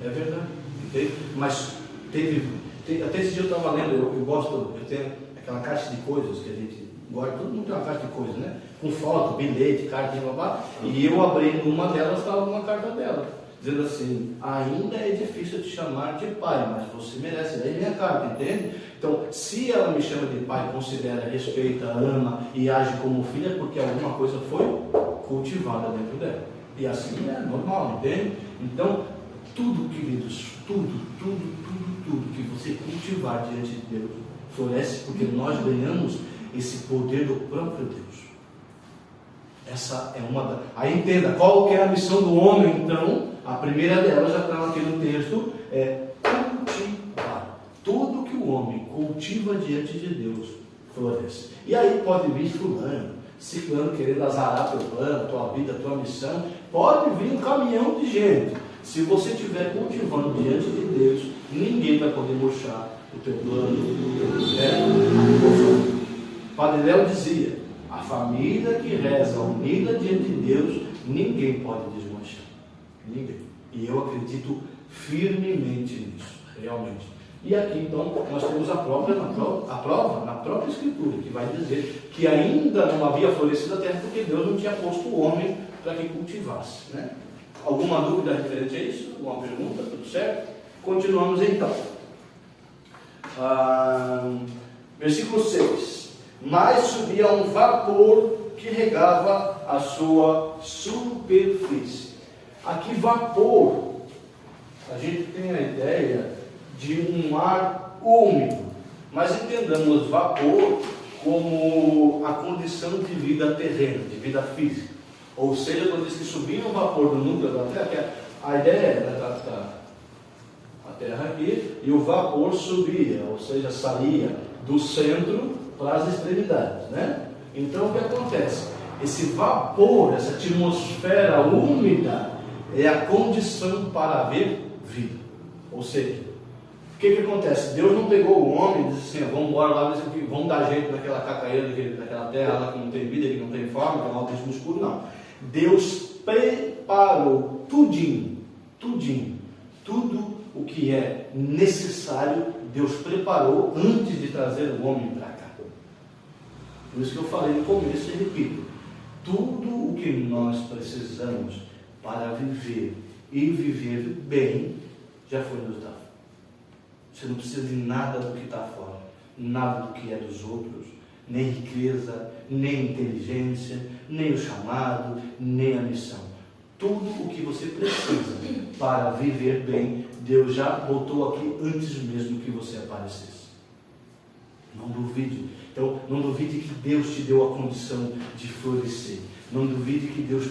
É verdade. Entende? Mas até esse dia eu estava lendo, eu gosto, eu tenho aquela caixa de coisas que a gente guarda, todo mundo tem uma caixa de coisas, né? Com foto, bilhete, carta, blá. E eu abrindo uma delas, estava uma carta dela, dizendo assim: ainda é difícil te chamar de pai, mas você merece. Daí vem a carta, entende? Então, se ela me chama de pai, considera, respeita, ama e age como filha, é porque alguma coisa foi cultivada dentro dela. E assim é normal, entende? Então, tudo, queridos, tudo que você cultivar diante de Deus floresce, porque nós ganhamos esse poder do próprio Deus. Essa é uma da... Aí entenda, qual que é a missão do homem, então? A primeira delas, já está aqui no texto, é cultivar. Tudo que o homem cultiva diante de Deus floresce. E aí pode vir fulano, ciclano, querendo azarar teu plano, tua vida, tua missão. Pode vir um caminhão de gente. Se você estiver cultivando diante de Deus, ninguém vai poder murchar o teu plano, o teu projeto. Padre Léo dizia: a família que reza unida diante de Deus, ninguém pode desmanchar. Ninguém. E eu acredito firmemente nisso, realmente. E aqui então nós temos a prova na própria Escritura, que vai dizer que ainda não havia florescido a terra, porque Deus não tinha posto o homem para que cultivasse, né? Alguma dúvida referente a isso? Alguma pergunta? Tudo certo? Continuamos então. Versículo 6. Mas subia um vapor que regava a sua superfície. Aqui, vapor, a gente tem a ideia de um ar úmido. Mas entendamos vapor como a condição de vida terrena, de vida física. Ou seja, quando diz que subia o vapor do núcleo da Terra, que a ideia é a Terra aqui, e o vapor subia, ou seja, saía do centro para as extremidades, né? Então o que acontece? Esse vapor, essa atmosfera úmida, é a condição para haver vida. Ou seja, o que acontece? Deus não pegou o homem e disse assim: vamos embora lá, vamos dar jeito naquela cacaeira, naquela terra lá que não tem vida, que não tem forma, que é um altíssimo escuro. Não. Deus preparou tudinho, tudo o que é necessário, Deus preparou antes de trazer o homem para cá. Por isso que eu falei no começo e repito: tudo o que nós precisamos para viver e viver bem já foi nos dado. Você não precisa de nada do que está fora, nada do que é dos outros, nem riqueza, nem inteligência, nem o chamado, nem a missão. Tudo o que você precisa para viver bem, Deus já botou aqui antes mesmo que você aparecesse. Não duvide. Então, não duvide que Deus te deu a condição de florescer. Não duvide que Deus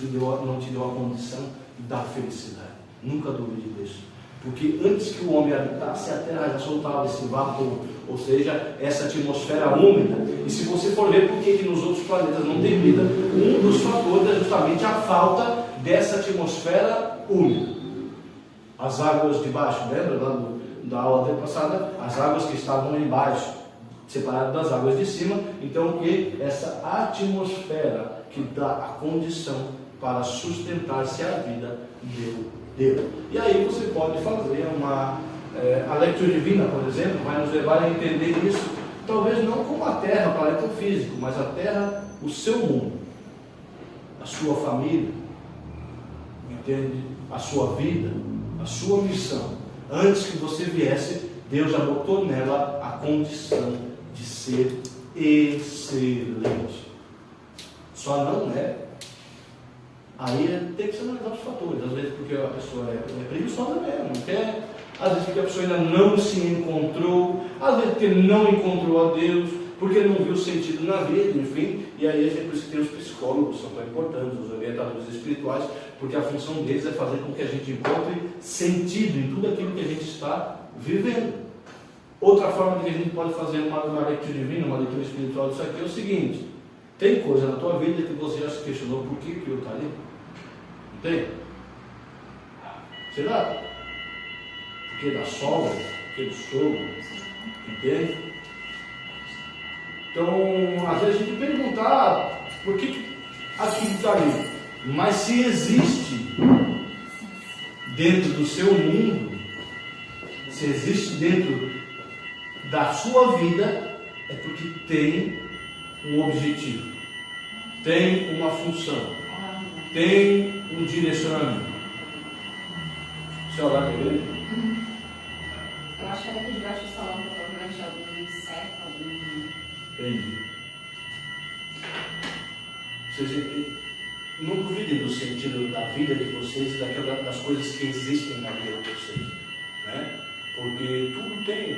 não te deu a condição da felicidade. Nunca duvide disso. Porque antes que o homem habitasse a terra, já soltava esse vapor, ou seja, essa atmosfera úmida. E se você for ver por que nos outros planetas não tem vida, um dos fatores é justamente a falta dessa atmosfera úmida. As águas de baixo, lembra lá da aula passada? As águas que estavam embaixo, separadas das águas de cima. Então, que essa atmosfera que dá a condição para sustentar-se a vida deu. E aí você pode fazer a Lectio Divina, por exemplo, vai nos levar a entender isso, talvez não como a Terra, o planeta físico, mas a Terra, o seu mundo, a sua família, entende? A sua vida, a sua missão. Antes que você viesse, Deus já botou nela a condição de ser excelente. Só não é. Aí tem que se analisar os fatores. Às vezes porque a pessoa é preguiçosa mesmo, não quer. Às vezes porque a pessoa ainda não se encontrou. Às vezes porque não encontrou a Deus, porque não viu sentido na vida, enfim. E aí é por isso que tem os psicólogos, são tão importantes, os orientadores espirituais, porque a função deles é fazer com que a gente encontre sentido em tudo aquilo que a gente está vivendo. Outra forma que a gente pode fazer uma leitura divina, uma leitura espiritual disso aqui é o seguinte: tem coisa na tua vida que você já se questionou por que eu está ali? Não tem? Será? Porque da sogra, porque do sogro, entende? Então, às vezes a gente pergunta por que aquilo está ali. Mas se existe dentro do seu mundo, se existe dentro da sua vida, é porque tem um objetivo, tem uma função, tem um direcionamento. Você olhar para ele? Eu acho que era aqui debaixo do salão, provavelmente algum inseto, Entendi. Vocês não duvidem do sentido da vida de vocês e das coisas que existem na vida de vocês, né? Porque tudo tem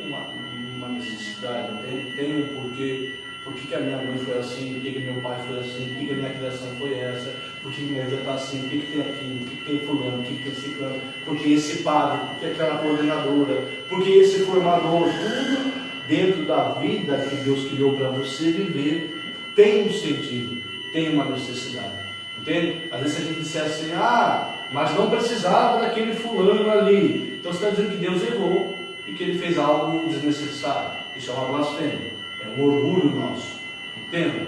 uma necessidade, tem um porquê. Por que a minha mãe foi assim? Por que meu pai foi assim? Por que a minha criação foi essa? Por que minha vida está assim? O que tem aquilo? O que tem fulano? O que tem ciclano? Por que esse padre? Por que aquela coordenadora? Por que esse formador? Tudo dentro da vida que Deus criou para você viver tem um sentido, tem uma necessidade. Entende? Às vezes a gente disser assim: mas não precisava daquele fulano ali. Então você está dizendo que Deus errou e que ele fez algo desnecessário. Isso é uma blasfêmia. É um orgulho nosso. Entenda?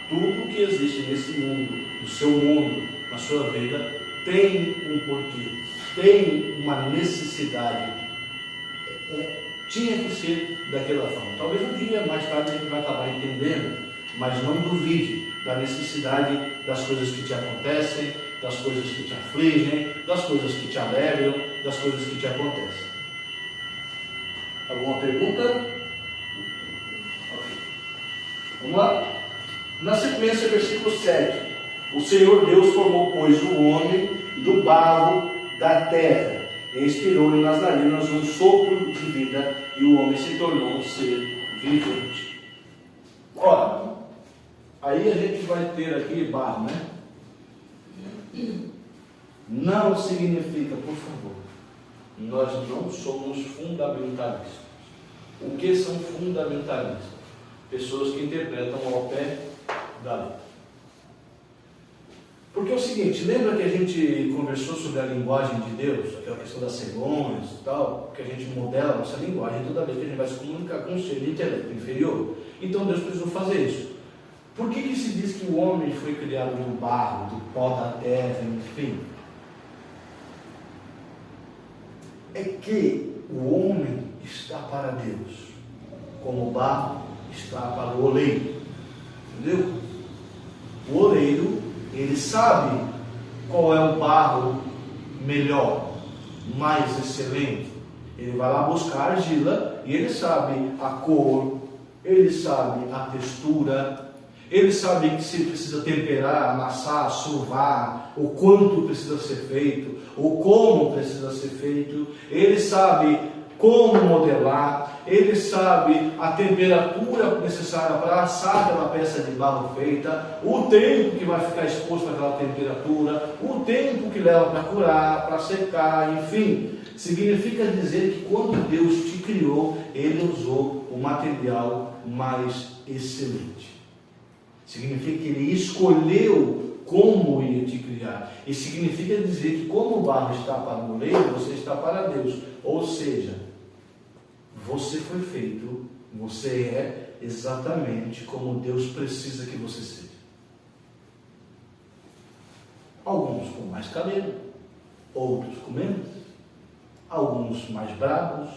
Tudo que existe nesse mundo, no seu mundo, na sua vida, tem um porquê, tem uma necessidade. Tinha que ser daquela forma. Talvez um dia, mais tarde, a gente vai acabar entendendo, mas não duvide da necessidade das coisas que te acontecem, das coisas que te afligem, das coisas que te alegram, das coisas que te acontecem. Alguma pergunta? Vamos lá. Na sequência, versículo 7. O Senhor Deus formou, pois, o homem do barro da terra e inspirou-lhe nas narinas um sopro de vida, e o homem se tornou um ser vivente. Ora, aí a gente vai ter aqui barro, né? Não significa, por favor, nós não somos fundamentalistas. O que são fundamentalistas? Pessoas que interpretam ao pé da letra. Porque é o seguinte, lembra que a gente conversou sobre a linguagem de Deus, aquela questão das cegonhas e tal, que a gente modela a nossa linguagem toda vez que a gente vai se comunicar com um ser de intelecto inferior? Então Deus precisou fazer isso. Por que se diz que o homem foi criado do barro, do pó da terra, enfim? É que o homem está para Deus, como o barro está para o oleiro. Entendeu? O oleiro, ele sabe qual é o barro melhor, mais excelente. Ele vai lá buscar a argila e ele sabe a cor, ele sabe a textura, ele sabe que se precisa temperar, amassar, sovar, o quanto precisa ser feito, o como precisa ser feito. Ele sabe como modelar, ele sabe a temperatura necessária para assar aquela peça de barro feita, o tempo que vai ficar exposto àquela temperatura, o tempo que leva para curar, para secar, enfim. Significa dizer que quando Deus te criou, Ele usou o material mais excelente. Significa que Ele escolheu como ia te criar. E significa dizer que como o barro está para o oleiro, você está para Deus. Ou seja, você foi feito, você é exatamente como Deus precisa que você seja. Alguns com mais cabelo, outros com menos. Alguns mais bravos,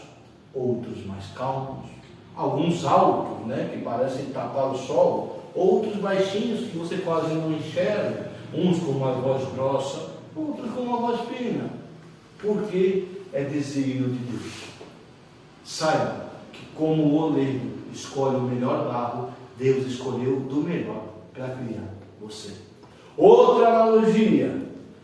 outros mais calmos. Alguns altos, né, que parecem tapar o sol. Outros baixinhos que você quase não enxerga. Uns com uma voz grossa, outros com uma voz fina. Porque é desígnio de Deus. Saiba que como o oleiro escolhe o melhor barro, Deus escolheu do melhor para criar você. Outra analogia: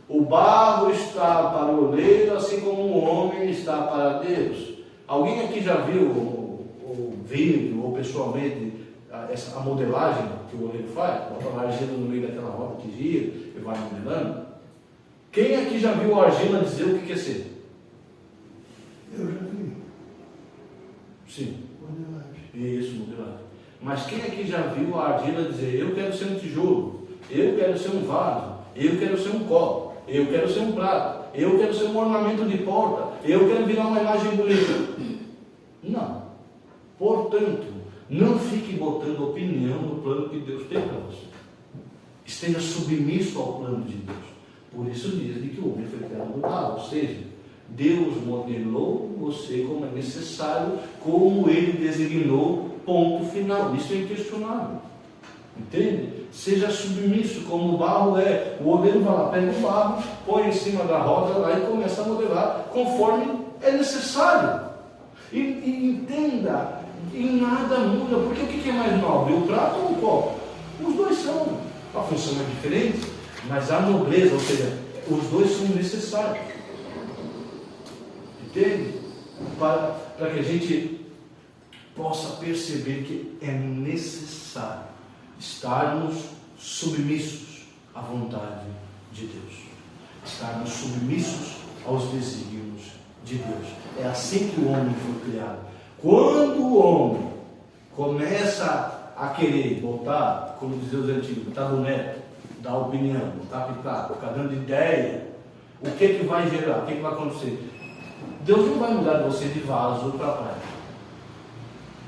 o barro está para o oleiro, assim como o homem está para Deus. Alguém aqui já viu o vídeo ou pessoalmente a modelagem que o oleiro faz? Bota a argila no meio daquela roda que gira e vai modelando. Quem aqui já viu a argila dizer o que quer ser? Eu já vi. Sim. Modelagem. Isso, modelagem. Mas quem aqui já viu a argila dizer: eu quero ser um tijolo, eu quero ser um vaso, eu quero ser um copo, eu quero ser um prato, eu quero ser um ornamento de porta, eu quero virar uma imagem bonita? Não. Portanto, não fique botando opinião no plano que Deus tem para você. Esteja submisso ao plano de Deus. Por isso diz que o homem foi criado do barro, ou seja, Deus modelou você como é necessário, como Ele designou, ponto final. Isso é inquestionável. Entende? Seja submisso, como o barro é. O oleiro vai lá, pega o barro, põe em cima da roda lá e começa a modelar conforme é necessário. E entenda, e nada muda, porque o que é mais nobre, o prato ou o copo? Os dois são. A função é diferente, mas a nobreza, ou seja, os dois são necessários. Entende? Para que a gente possa perceber que é necessário estarmos submissos à vontade de Deus. Estarmos submissos aos desígnios de Deus. É assim que o homem foi criado. Quando o homem começa a querer botar, como dizia os antigos, botar boneco, dar opinião, botar pitaco, ficar dando ideia, o que vai gerar? O que vai acontecer? Deus não vai mudar você de vaso para praia.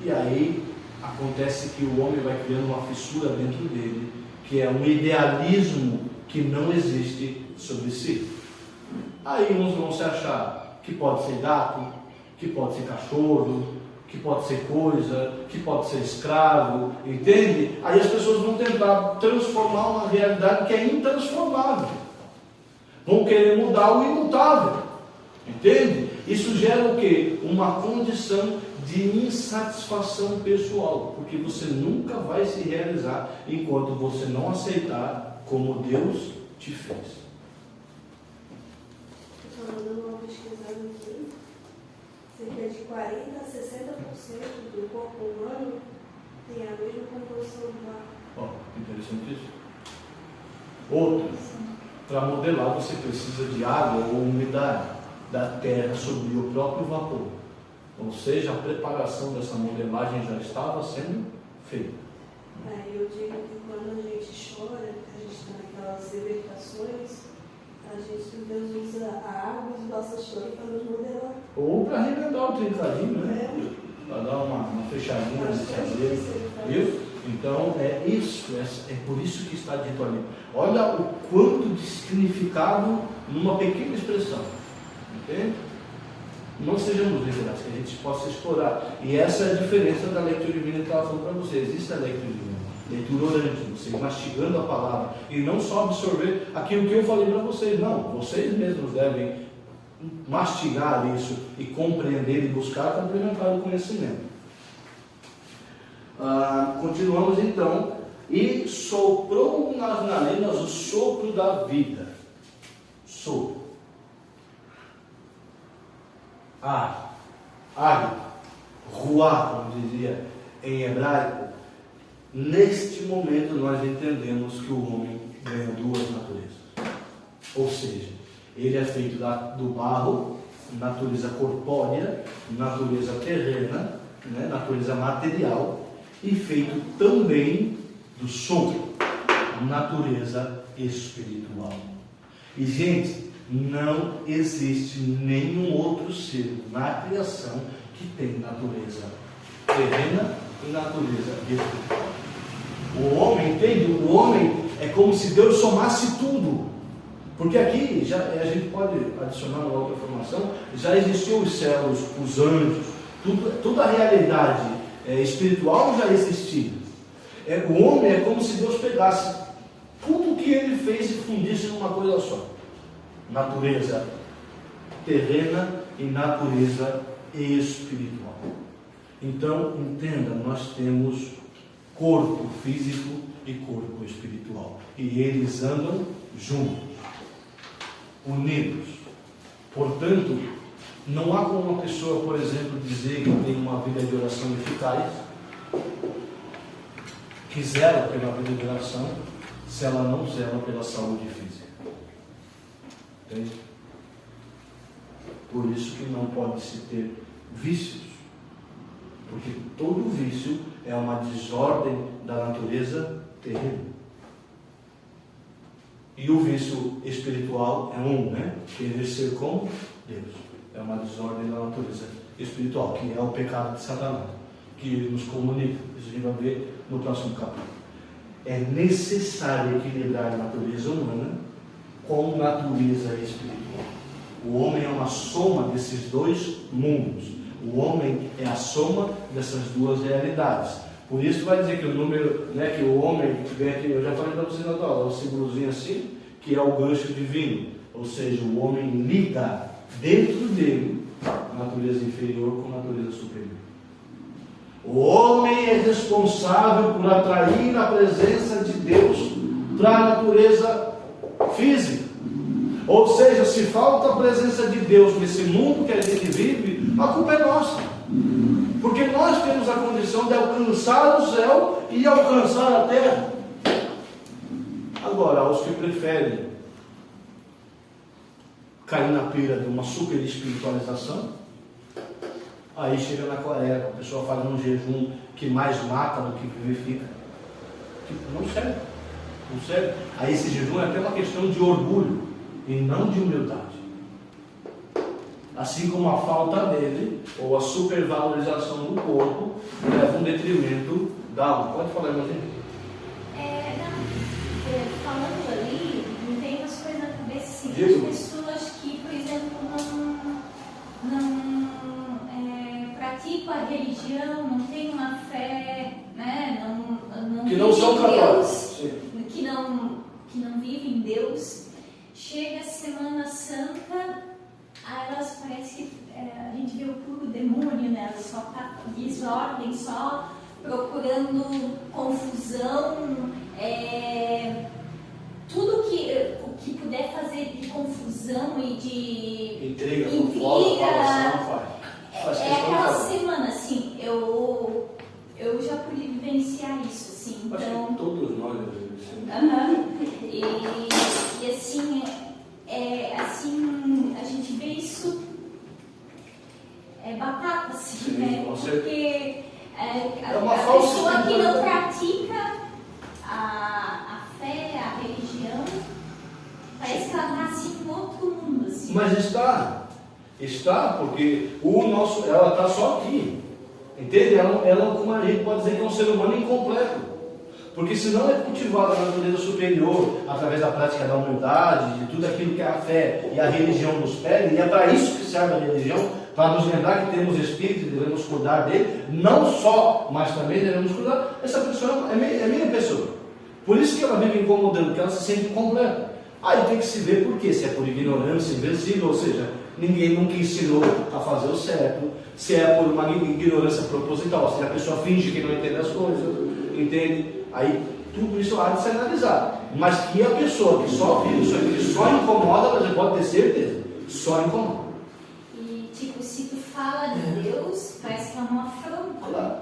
E aí acontece que o homem vai criando uma fissura dentro dele, que é um idealismo que não existe sobre si. Aí uns vão se achar que pode ser gato, que pode ser cachorro, que pode ser coisa, que pode ser escravo, entende? Aí as pessoas vão tentar transformar uma realidade que é intransformável. Vão querer mudar o imutável, entende? Isso gera o quê? Uma condição de insatisfação pessoal, porque você nunca vai se realizar enquanto você não aceitar como Deus te fez. Estou dando uma pesquisada aqui. Cerca de 40 a 60% do corpo humano Tem a mesma composição do ar. Ó, interessante isso. Outro, para modelar você precisa de água ou umidade da terra sobre o próprio vapor. Ou seja, a preparação dessa modelagem já estava sendo feita. Eu digo que quando a gente chora, a gente está naquelas libertações, Deus usa a água do nosso choro para nos modelar. Ou para remendar o trincadinho, né? Para dar uma fechadinha nesse cabelo. Viu? Então é isso, é por isso que está dito ali. Olha o quanto de significado numa pequena expressão. Entende? Não sejamos literais, que a gente possa explorar. E essa é a diferença da leitura divina que eu estava falando para vocês. Existe a leitura divina, leitura orante, você mastigando a palavra e não só absorver aquilo que eu falei para vocês. Não, vocês mesmos devem mastigar isso e compreender e buscar complementar o conhecimento. Continuamos então. E soprou nas narinas o sopro da vida. Sopro. Ruá, como dizia em hebraico. Neste momento nós entendemos que o homem ganha duas naturezas. Ou seja, ele é feito do barro, natureza corpórea, natureza terrena, né, natureza material, e feito também do sopro, natureza espiritual. E gente, não existe nenhum outro ser na criação que tem natureza terrena e natureza espiritual. O homem, entende? O homem é como se Deus somasse tudo. Porque aqui, a gente pode adicionar uma outra informação, já existiam os céus, os anjos, toda a realidade espiritual já existia. O homem é como se Deus pegasse tudo o que ele fez e fundisse numa coisa só. Natureza terrena e natureza espiritual. Então, entenda, nós temos corpo físico e corpo espiritual. E eles andam juntos, unidos. Portanto, não há como uma pessoa, por exemplo, dizer que tem uma vida de oração eficaz, que zela pela vida de oração, se ela não zela pela saúde física. Entende? Por isso que não pode-se ter vícios, porque todo vício é uma desordem da natureza terrena. E o vício espiritual é né? Querer ser como Deus. É uma desordem da natureza espiritual, que é o pecado de Satanás, que ele nos comunica. Isso a gente vai ver no próximo capítulo. É necessário equilibrar a natureza humana com natureza espiritual. O homem é uma soma desses dois mundos. O homem é a soma dessas duas realidades. Por isso vai dizer que o número, né, que o homem vem aqui, eu já falei para vocês na aula, é um símbolozinho assim, que é o gancho divino. Ou seja, o homem liga dentro dele a natureza inferior com a natureza superior. O homem é responsável por atrair a presença de Deus para a natureza física. Ou seja, se falta a presença de Deus nesse mundo que a gente vive, a culpa é nossa. Porque nós temos a condição de alcançar o céu e alcançar a terra. Agora, aos que preferem cair na pira de uma super espiritualização, aí chega na quaresma, a pessoa faz um jejum que mais mata do que vivifica. Não serve. Não serve. Aí esse jejum é até uma questão de orgulho e não de humildade. Assim como a falta dele, ou a supervalorização do corpo, leva um detrimento da alma. Pode falar, imagina. Falando ali, me vem umas coisas na cabeça assim, Digo. as pessoas que, por exemplo, não praticam a religião, não têm uma fé, né? Que não são católicos. Que não vivem Deus. Chega a Semana Santa, aí elas parece que a gente vê o puro demônio, né? Elas só tá desordem, só procurando confusão, tudo o que puder fazer de confusão e de intriga, fofoca, falação, faz. Aquela semana, assim, eu já pude vivenciar Acho Então, que todos nós assim. e assim, assim, a gente vê isso batata, assim, Sim, né? com certeza. Porque É uma a falsa pessoa que não espiritualidade. pratica a fé, a religião, parece que ela está assim em outro mundo, assim. Mas está, porque ela está só aqui, entende? Ela, como a gente pode dizer, que é um ser humano incompleto, porque se não é cultivada na natureza superior, através da prática da humildade, de tudo aquilo que a fé e a religião nos pedem, e é para isso que serve a religião, para nos lembrar que temos espírito e devemos cuidar dele, não só, mas também devemos cuidar. Essa pessoa é minha pessoa, por isso que ela vive incomodando, porque ela se sente incompleta. Aí tem que se ver por quê, se é por ignorância invencível, ou seja, ninguém nunca ensinou a fazer o certo, se é por uma ignorância proposital, ou seja, a pessoa finge que não entende as coisas, entende? Aí tudo isso há de ser analisado. Mas que a pessoa que só vive isso aqui, que só incomoda, ela já pode ter certeza, só incomoda. E tipo, se tu fala de Deus, parece que é uma afronta.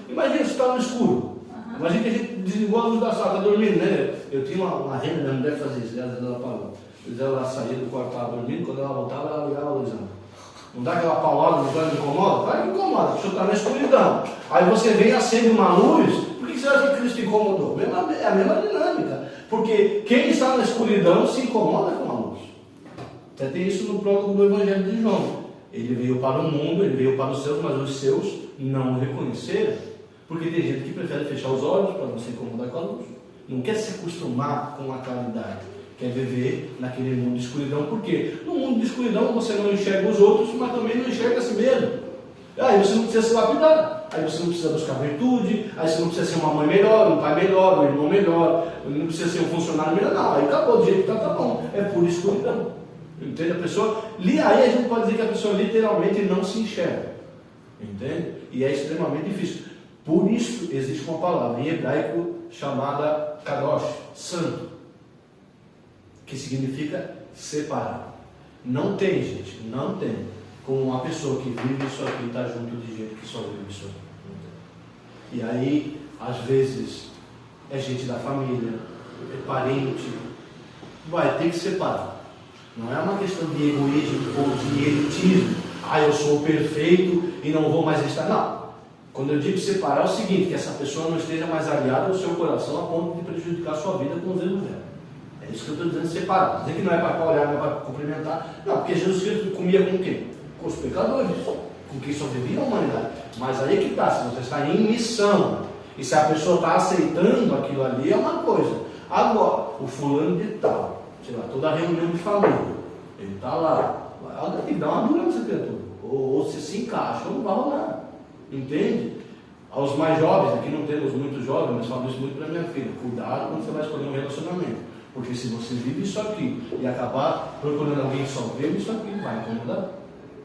Imagina se está no escuro. Imagina que a gente desligou a luz da sala, está dormindo, né? Eu tinha uma renda, minha mulher fazia isso, às vezes ela parou. Às vezes ela saía do quarto, estava dormindo, quando ela voltava, ela ligava a luz. Não dá aquela paulada nos olhos, incomoda? Claro que incomoda, porque o senhor está na escuridão. Aí você vem e acende uma luz, por que você acha que Cristo incomodou? É a mesma dinâmica. Porque quem está na escuridão se incomoda com a luz. Até tem isso no prólogo do Evangelho de João. Ele veio para o mundo, ele veio para os seus, mas os seus não o reconheceram. Porque tem gente que prefere fechar os olhos para não se incomodar com a luz. Não quer se acostumar com a claridade. Quer viver naquele mundo de escuridão. Por quê? No mundo de escuridão você não enxerga os outros, mas também não enxerga a si mesmo. Aí você não precisa se lapidar. Aí você não precisa buscar virtude. Aí você não precisa ser uma mãe melhor, um pai melhor, um irmão melhor. Não precisa ser um funcionário melhor. Não, aí acabou, do jeito que está, tá bom. É pura escuridão. Entende? A pessoa, aí a gente pode dizer que a pessoa literalmente não se enxerga. Entende? E é extremamente difícil. Por isso existe uma palavra em hebraico chamada kadosh, santo, que significa separado. Não tem, gente, não tem como uma pessoa que vive isso aqui estar junto de gente que só vive isso aqui. E aí, às vezes, é gente da família, é parente, vai ter que separar. Não é uma questão de egoísmo ou de elitismo. Eu sou perfeito e não vou mais estar. Não. Quando eu digo separar, é o seguinte, que essa pessoa não esteja mais aliada ao seu coração a ponto de prejudicar a sua vida com os erros dela. É isso que eu estou dizendo, separar. Dizer que não é para olhar, não é para cumprimentar. Não, porque Jesus Cristo comia com quem? Com os pecadores, com quem só vivia a humanidade. Mas aí que está, se você está em missão, e se a pessoa está aceitando aquilo ali, é uma coisa. Agora, o fulano de tal, sei lá, toda a reunião de família, ele está lá, tem que dar uma dura nessa criatura. Ou você se encaixa, ou não vai rolar. Entende? Aos mais jovens, aqui não temos muitos jovens, mas falo isso muito para minha filha. Cuidado quando você vai escolher um relacionamento. Porque se você vive isso aqui e acabar procurando alguém que só vive isso aqui, vai incomodar.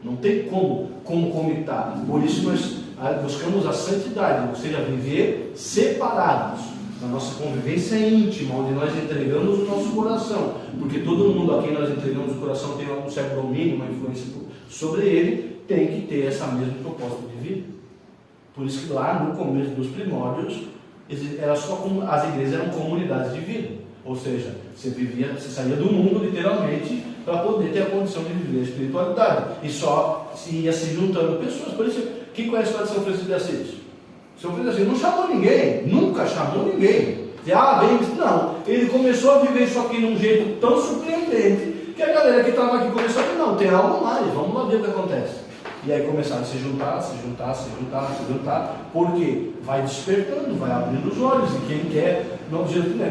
Não tem como comitar. Por isso nós buscamos a santidade, ou seja, viver separados na nossa convivência íntima, onde nós entregamos o nosso coração. Porque todo mundo a quem nós entregamos o coração tem um certo domínio, uma influência sobre ele, tem que ter essa mesma proposta de vida. Por isso que lá no começo dos primórdios, era só como, as igrejas eram comunidades de vida. Ou seja, você saía do mundo literalmente para poder ter a condição de viver a espiritualidade. E só se ia se juntando pessoas. Por isso, quem conhece a história de São Francisco de Assis? São Francisco de Assis não chamou ninguém, nunca chamou ninguém. Não, ele começou a viver isso aqui num jeito tão surpreendente que a galera que estava aqui começou a dizer, não, tem algo mais, vamos lá ver o que acontece. E aí começaram a se juntar, porque vai despertando, vai abrindo os olhos, e quem quer,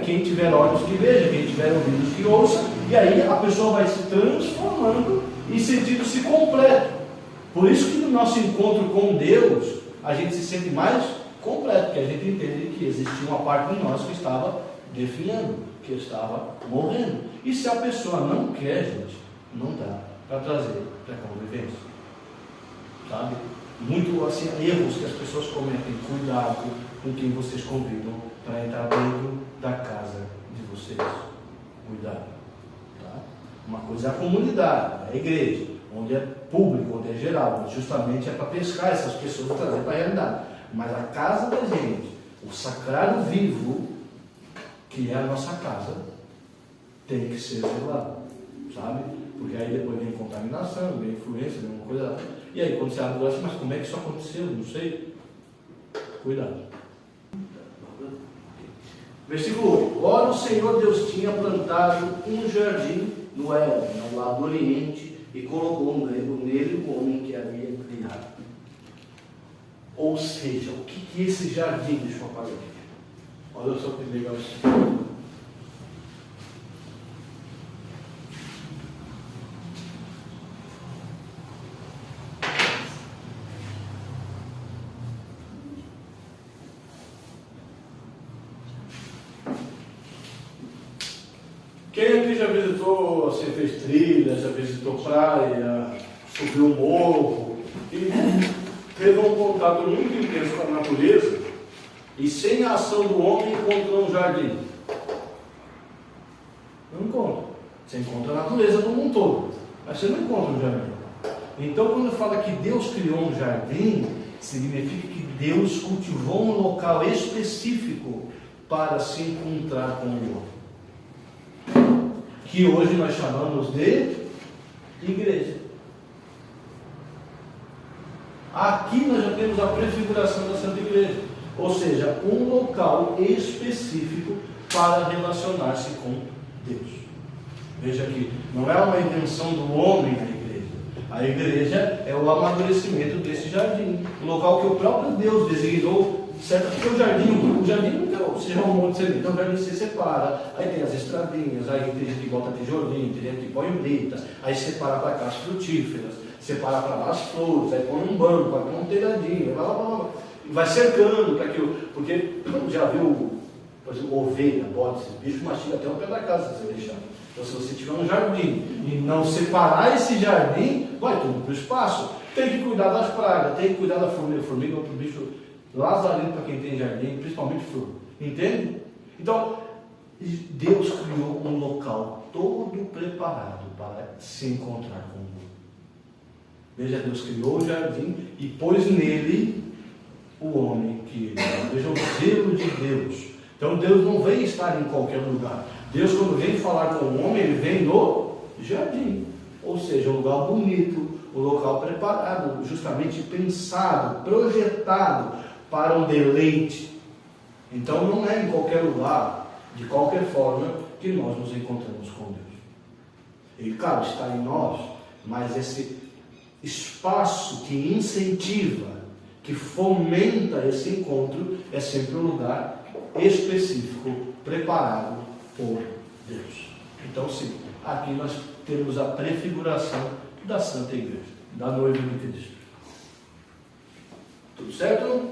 quem tiver olhos que veja, quem tiver ouvidos que ouça, e aí a pessoa vai se transformando e sentindo-se completo. Por isso que no nosso encontro com Deus, a gente se sente mais completo, porque a gente entende que existia uma parte de nós que estava definhando, que estava morrendo. E se a pessoa não quer, gente, não dá para trazer para a convivência. Sabe? Muito assim, erros que as pessoas cometem. Cuidado com quem vocês convidam para entrar dentro da casa de vocês. Cuidado. Tá? Uma coisa é a comunidade, é a igreja, onde é público, onde é geral, onde justamente é para pescar essas pessoas e trazer para a realidade. Mas a casa da gente, O sagrado vivo, que é a nossa casa, tem que ser zelado, sabe? Porque aí depois vem contaminação, vem influência, vem uma coisa. E aí quando você abre, assim, mas como é que isso aconteceu? Não sei. Cuidado. Versículo 8. Ora, o Senhor Deus tinha plantado um jardim no Éden, ao lado do Oriente, e colocou nele o homem que havia criado. Ou seja, o que é esse jardim? Deixa eu apagar aqui. Olha só que legal isso. Quem aqui já visitou, assim, fez trilha, já visitou praia, subiu um morro e teve um contato muito intenso com a natureza e sem a ação do homem encontrou um jardim? Não encontra. Você encontra a natureza como um todo, mas você não encontra um jardim. Então quando fala que Deus criou um jardim, significa que Deus cultivou um local específico para se encontrar com o homem, que hoje nós chamamos de igreja. Aqui nós já temos a prefiguração da Santa Igreja, ou seja, um local específico para relacionar-se com Deus. Veja aqui, não é uma invenção do homem na igreja. A igreja é o amadurecimento desse jardim, o local que o próprio Deus designou. Certo? Porque o jardim não seja um monte de semente, então o jardim se separa, aí tem as estradinhas, aí tem gente que bota tijolinho, tem gente que põe brita, aí separa para cá as frutíferas, separa para lá as flores, aí põe um banco, aí põe um telhadinho, vai cercando para aquilo, porque já viu, por exemplo, ovelha, bode, esse bicho mastiga até o pé da casa se você deixar. Então se você tiver um jardim e não separar esse jardim, vai tudo para o espaço. Tem que cuidar das pragas, tem que cuidar da formiga, outro bicho lazarento para quem tem jardim, principalmente flor. Entende? Então, Deus criou um local todo preparado para se encontrar com o mundo. Veja, Deus criou o jardim e pôs nele o homem que ele é. Veja o zelo de Deus. Então, Deus não vem estar em qualquer lugar. Deus, quando vem falar com o homem, ele vem no jardim. Ou seja, um lugar bonito, um local preparado, justamente pensado, projetado para um deleite. Então não é em qualquer lugar, de qualquer forma, que nós nos encontramos com Deus. Ele, claro, está em nós, mas esse espaço que incentiva, que fomenta esse encontro, é sempre um lugar específico, preparado por Deus. Então sim, aqui nós temos a prefiguração da Santa Igreja, da noiva de Cristo. Tudo certo?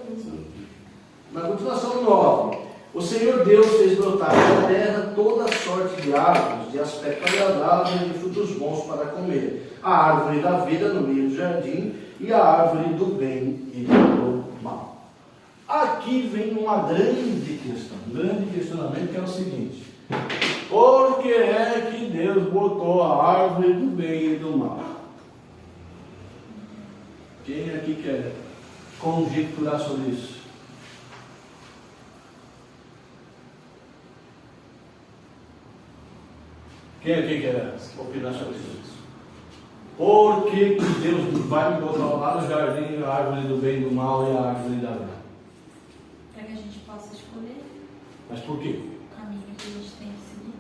Na continuação 9. O Senhor Deus fez brotar na terra toda sorte de árvores, de aspecto agradável e de frutos bons para comer. A árvore da vida no meio do jardim e a árvore do bem e do mal. Aqui vem uma grande questão, um grande questionamento, que é o seguinte: por que é que Deus botou a árvore do bem e do mal? Quem aqui quer conjecturar sobre isso? Quem aqui quer opinar sobre isso? Por que Deus vai me botar lá no jardim a árvore do bem e do mal e a árvore da vida? Para que a gente possa escolher Mas por quê? o caminho que a gente tem que seguir.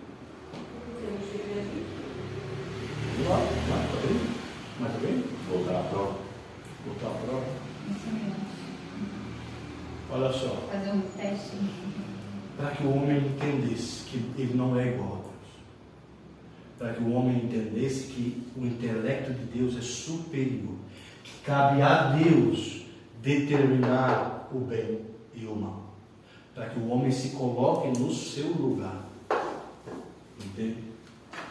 Vamos lá, tá bem? Mais bem? Voltar à prova. Voltar à prova. Isso mesmo. Olha só. Fazer um teste. Para que o homem entendesse que ele não é igual a Deus. Para que o homem entendesse que o intelecto de Deus é superior. Que cabe a Deus determinar o bem e o mal. Para que o homem se coloque no seu lugar. Entende?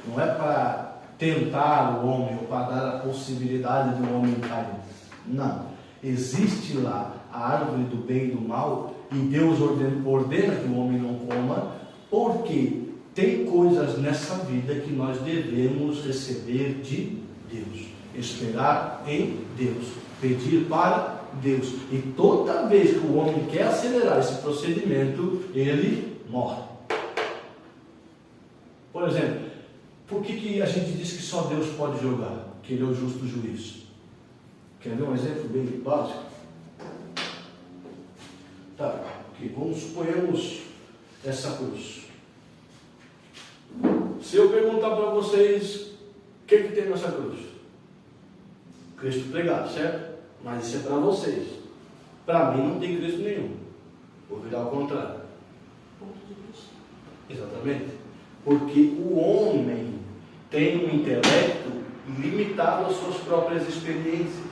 Não é para tentar o homem ou para dar a possibilidade de um homem cair. Não. Existe lá a árvore do bem e do mal, e Deus ordena que o homem não coma, porque tem coisas nessa vida que nós devemos receber de Deus, esperar em Deus, pedir para Deus. E toda vez que o homem quer acelerar esse procedimento, ele morre. Por exemplo, por que a gente diz que só Deus pode julgar? Que Ele é o justo juiz. Quer ver um exemplo bem básico? Tá, ok. Vamos suponhamos essa cruz. Se eu perguntar para vocês, o que tem nessa cruz? Cristo pregado, certo? Mas isso é para vocês. Para mim não tem Cristo nenhum. Vou virar ao contrário. Exatamente. Porque o homem tem um intelecto limitado às suas próprias experiências.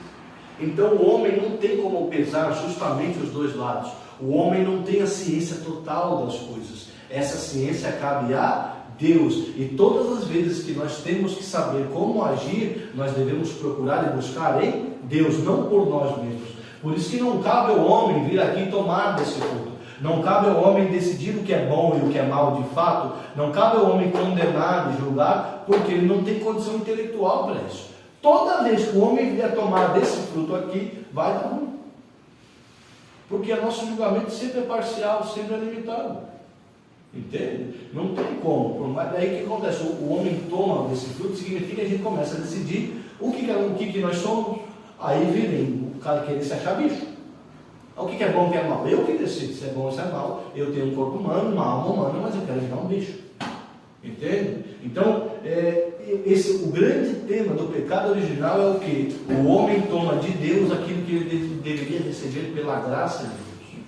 Então o homem não tem como pesar justamente os dois lados. O homem não tem a ciência total das coisas. Essa ciência cabe a Deus. E todas as vezes que nós temos que saber como agir, nós devemos procurar e buscar em Deus, não por nós mesmos. Por isso que não cabe ao homem vir aqui e tomar desse fruto. Não cabe ao homem decidir o que é bom e o que é mal de fato. Não cabe ao homem condenar e julgar, porque ele não tem condição intelectual para isso. Toda vez que o homem vier tomar desse fruto aqui, vai dar ruim. Porque o nosso julgamento sempre é parcial, sempre é limitado. Entende? Não tem como. Mas daí o que acontece? O homem toma desse fruto, significa que a gente começa a decidir o que nós somos. Aí vem o cara querer se achar bicho. O que é bom e o que é mal? Eu que decido se é bom ou se é mal. Eu tenho um corpo humano, uma alma humana, mas eu quero virar um bicho. Entende? Então, o grande tema do pecado original é o que? O homem toma de Deus aquilo que ele deveria receber pela graça de Deus.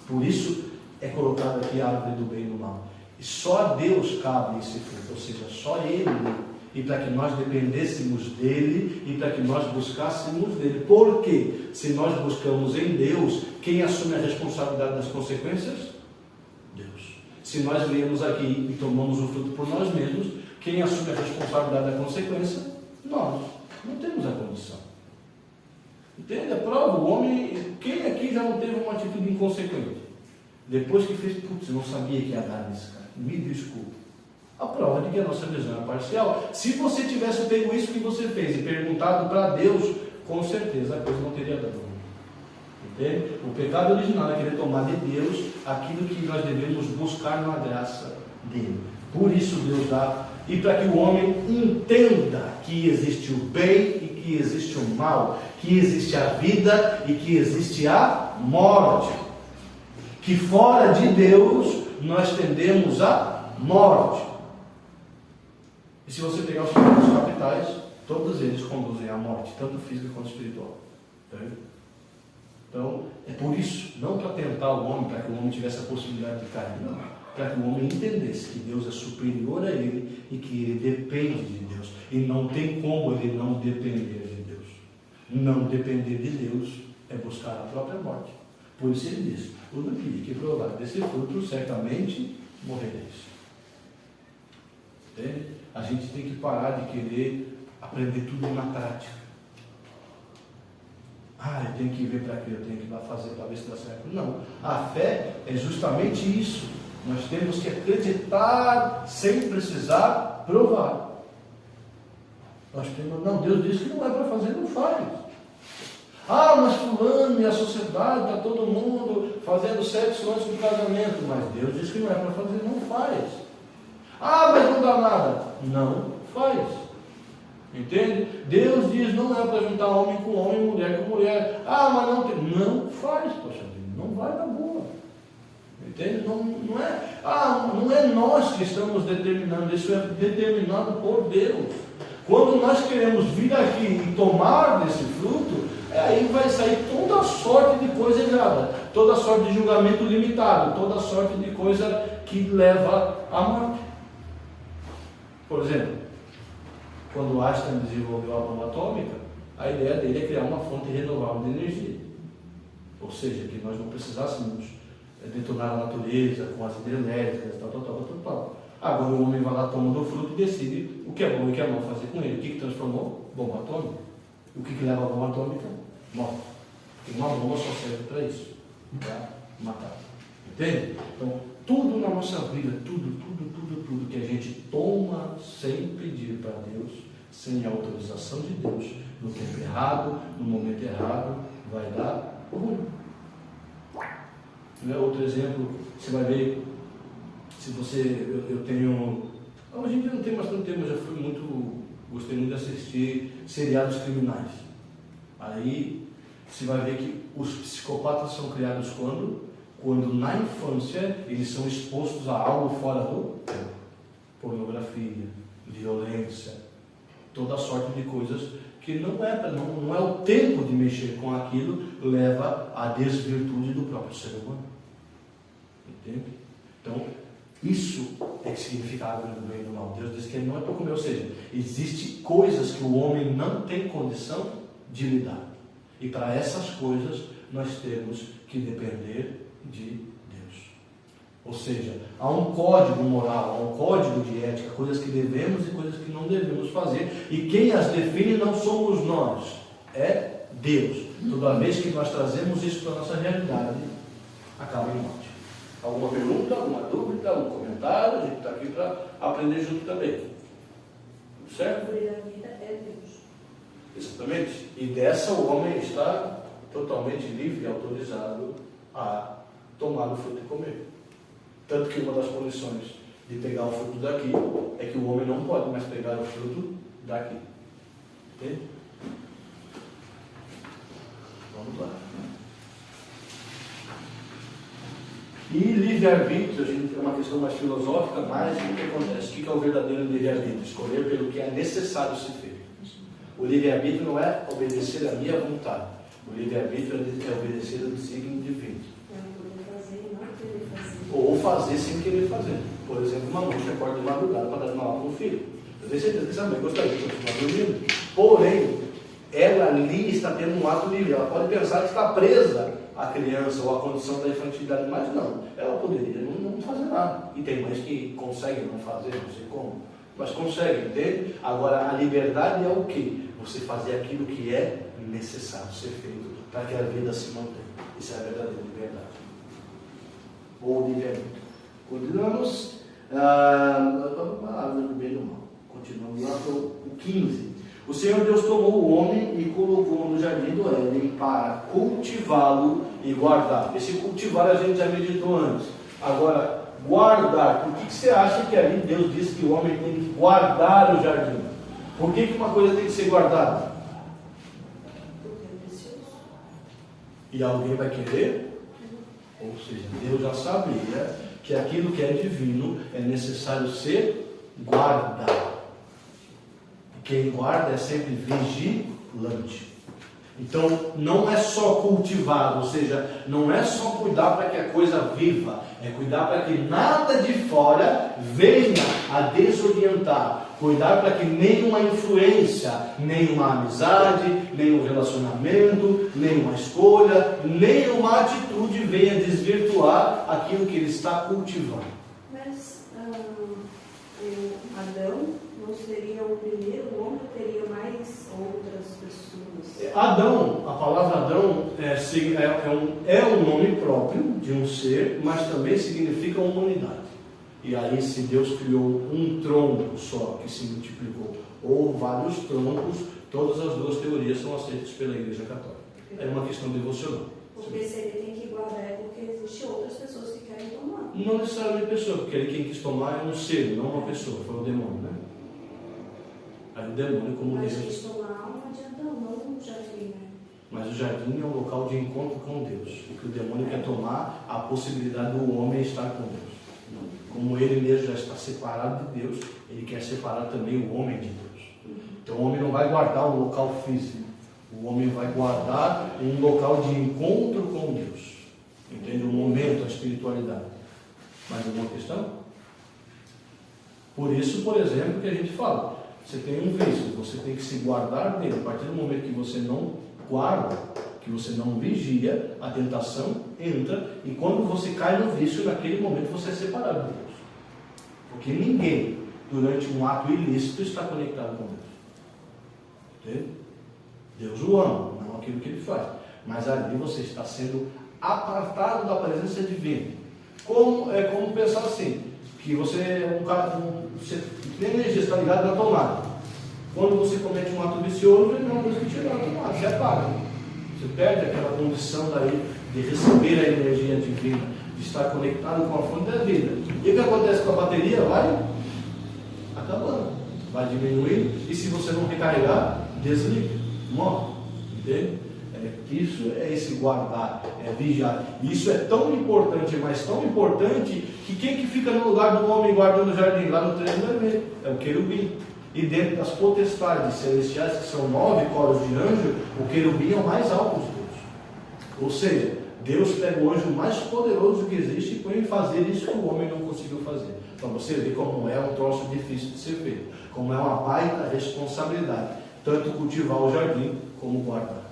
Por isso é colocado aqui a árvore do bem e do mal. E só a Deus cabe esse fruto, ou seja, só Ele. E para que nós dependêssemos dEle e para que nós buscássemos dEle. Por quê? Se nós buscamos em Deus, quem assume a responsabilidade das consequências? Deus. Se nós viemos aqui e tomamos o fruto por nós mesmos, quem assume a responsabilidade da consequência? Nós. Não temos a condição. Entende? A prova, o homem, quem aqui já não teve uma atitude inconsequente? Depois que fez, putz, eu não sabia que ia dar nesse cara. Me desculpe. A prova de que a nossa visão é parcial. Se você tivesse pego isso que você fez e perguntado para Deus, com certeza a coisa não teria dado. Entende? O pecado original é querer tomar de Deus aquilo que nós devemos buscar na graça dele. Por isso Deus dá. E para que o homem entenda que existe o bem e que existe o mal, que existe a vida e que existe a morte. Que fora de Deus nós tendemos à morte. E se você pegar os pecados capitais, todos eles conduzem à morte, tanto física quanto espiritual. Então, é por isso, não para tentar o homem, para que o homem tivesse a possibilidade de cair, não. Para que o homem entendesse que Deus é superior a ele e que ele depende de Deus. E não tem como ele não depender de Deus. Não depender de Deus é buscar a própria morte. Por isso ele diz: tudo que provar desse fruto, certamente morrereis. Entende? A gente tem que parar de querer aprender tudo na prática. Eu tenho que ver para quê? Eu tenho que ir lá fazer para ver se dá certo. Não. A fé é justamente isso. Nós temos que acreditar sem precisar provar. Deus disse que não é para fazer, não faz. Mas fulano e a sociedade, está todo mundo fazendo sexo antes do casamento. Mas Deus disse que não é para fazer, não faz. Mas não dá nada. Não faz. Entende? Deus diz, não é para juntar homem com homem, mulher com mulher. Mas não tem. Não faz, poxa vida. Não vai dar boa. Entende? Não é nós que estamos determinando, isso é determinado por Deus. Quando nós queremos vir aqui e tomar desse fruto, aí vai sair toda sorte de coisa errada, toda sorte de julgamento limitado, toda sorte de coisa que leva à morte. Por exemplo, quando Einstein desenvolveu a bomba atômica, a ideia dele é criar uma fonte renovável de energia. Ou seja, que nós não precisássemos detonar a natureza com as hidrelétricas, tal. Agora o homem vai lá, toma do fruto e decide o que é bom e o que é mal fazer com ele. O que transformou? Bomba atômica. O que leva a bomba atômica? Morte. Porque uma bomba só serve para isso, para matar. Entende? Então, tudo na nossa vida, tudo que a gente toma sem pedir para Deus, sem a autorização de Deus, no tempo errado, errado, no momento errado, vai dar ruim. Outro exemplo, você vai ver, se você, eu tenho, hoje em dia não tenho mais tanto tempo, mas gostei muito de assistir seriados criminais. Aí você vai ver que os psicopatas são criados quando na infância eles são expostos a algo fora do tempo. Pornografia, violência, toda sorte de coisas que não é o tempo de mexer com aquilo, leva à desvirtude do próprio ser humano. Entende? Então, isso é que significa a árvore do bem e do mal. Deus diz que ele não é para comer, ou seja, existem coisas que o homem não tem condição de lidar. E para essas coisas nós temos que depender de Deus. Ou seja, há um código moral, há um código de ética, coisas que devemos e coisas que não devemos fazer. E quem as define não somos nós, é Deus. Toda vez que nós trazemos isso para a nossa realidade, acaba em morte. Alguma pergunta, alguma dúvida, algum comentário? A gente está aqui para aprender junto também. Certo? A árvore da vida é Deus. Exatamente. E dessa o homem está totalmente livre e autorizado a tomar o fruto e comer. Tanto que uma das condições de pegar o fruto daqui é que o homem não pode mais pegar o fruto daqui. Entende? Vamos lá. E livre-arbítrio, é uma questão mais filosófica, mas o que acontece? O que é o verdadeiro livre-arbítrio? Escolher pelo que é necessário ser feito. O livre-arbítrio não é obedecer à minha vontade. O livre-arbítrio é obedecer ao desígnio divino. Ou fazer sem querer fazer. Por exemplo, uma mãe que acorda de madrugada para dar uma aula para o filho. Eu tenho certeza que essa mãe gostaria de continuar dormindo. Porém, ela ali está tendo um ato livre. Ela pode pensar que está presa à criança ou à condição da infantilidade, mas não. Ela poderia não fazer nada. E tem mães que conseguem não fazer, não sei como, mas conseguem, entende? Agora, a liberdade é o quê? Você fazer aquilo que é necessário ser feito para que a vida se mantenha. Isso é a verdadeira liberdade. Ou livre-arbítrio. Continuamos a árvore do bem e do mal. Continuamos lá para o 15. O Senhor Deus tomou o homem e colocou no jardim do Éden para cultivá-lo e guardar. Esse cultivar a gente já meditou antes. Agora, guardar. Por que você acha que ali Deus disse que o homem tem que guardar o jardim? Por que uma coisa tem que ser guardada? Porque é precioso. E alguém vai querer? Ou seja, Deus já sabia que aquilo que é divino é necessário ser guardado. Quem guarda é sempre vigilante. Então, não é só cultivar, ou seja, não é só cuidar para que a coisa viva, é cuidar para que nada de fora venha a desorientar, cuidar para que nenhuma influência, nenhuma amizade, nenhum relacionamento, nenhuma escolha, nenhuma atitude venha desvirtuar aquilo que ele está cultivando. Mas Adão não seria o primeiro, o homem teria mais outras pessoas. Adão, a palavra Adão é um nome próprio de um ser, mas também significa humanidade. E aí, se Deus criou um tronco só que se multiplicou, ou vários troncos, todas as duas teorias são aceitas pela Igreja Católica. É uma questão devocional. Porque se ele tem que guardar é porque existem outras pessoas que querem tomar. Não necessariamente pessoa, porque ele quem quis tomar é um ser, não uma pessoa, foi o demônio, né? Aí o demônio, como Mas Deus. quis tomar a alma de Adão, não o jardim, né? Mas o jardim é um local de encontro com Deus. O que o demônio quer tomar, a possibilidade do homem estar com Deus. Como ele mesmo já está separado de Deus, ele quer separar também o homem de Deus. Então o homem não vai guardar um local físico. O homem vai guardar um local de encontro com Deus. Entende? Um momento, a espiritualidade. Mais alguma questão? Por isso, por exemplo, que a gente fala, você tem um vício, você tem que se guardar dele. A partir do momento que você não guarda, que você não vigia, a tentação entra, e quando você cai no vício, naquele momento você é separado de Deus. Porque ninguém, durante um ato ilícito, está conectado com Deus. Entende? Deus o ama, não aquilo que ele faz. Mas ali você está sendo apartado da presença divina. É como pensar assim, que você é um cara, você tem energia, está ligado na tomada. Quando você comete um ato vicioso, ele não busca tirar automático, você apaga. Você perde aquela condição daí de receber a energia divina, de estar conectado com a fonte da vida. E o que acontece com a bateria? Vai acabando, vai diminuindo, e se você não recarregar, desliga, morre. Entende? Isso é esse guardar, é vigiar. Isso é tão importante, mas tão importante, que quem que fica no lugar do homem guardando o jardim? Lá no 3 vermelho, é o querubim. E dentro das potestades celestiais, que são 9 coros de anjo, o querubim é o mais alto de todos. Ou seja, Deus pega o anjo mais poderoso que existe e põe em fazer isso que o homem não conseguiu fazer. Então você vê como é um troço difícil de ser feito, como é uma baita responsabilidade, tanto cultivar o jardim como guardar.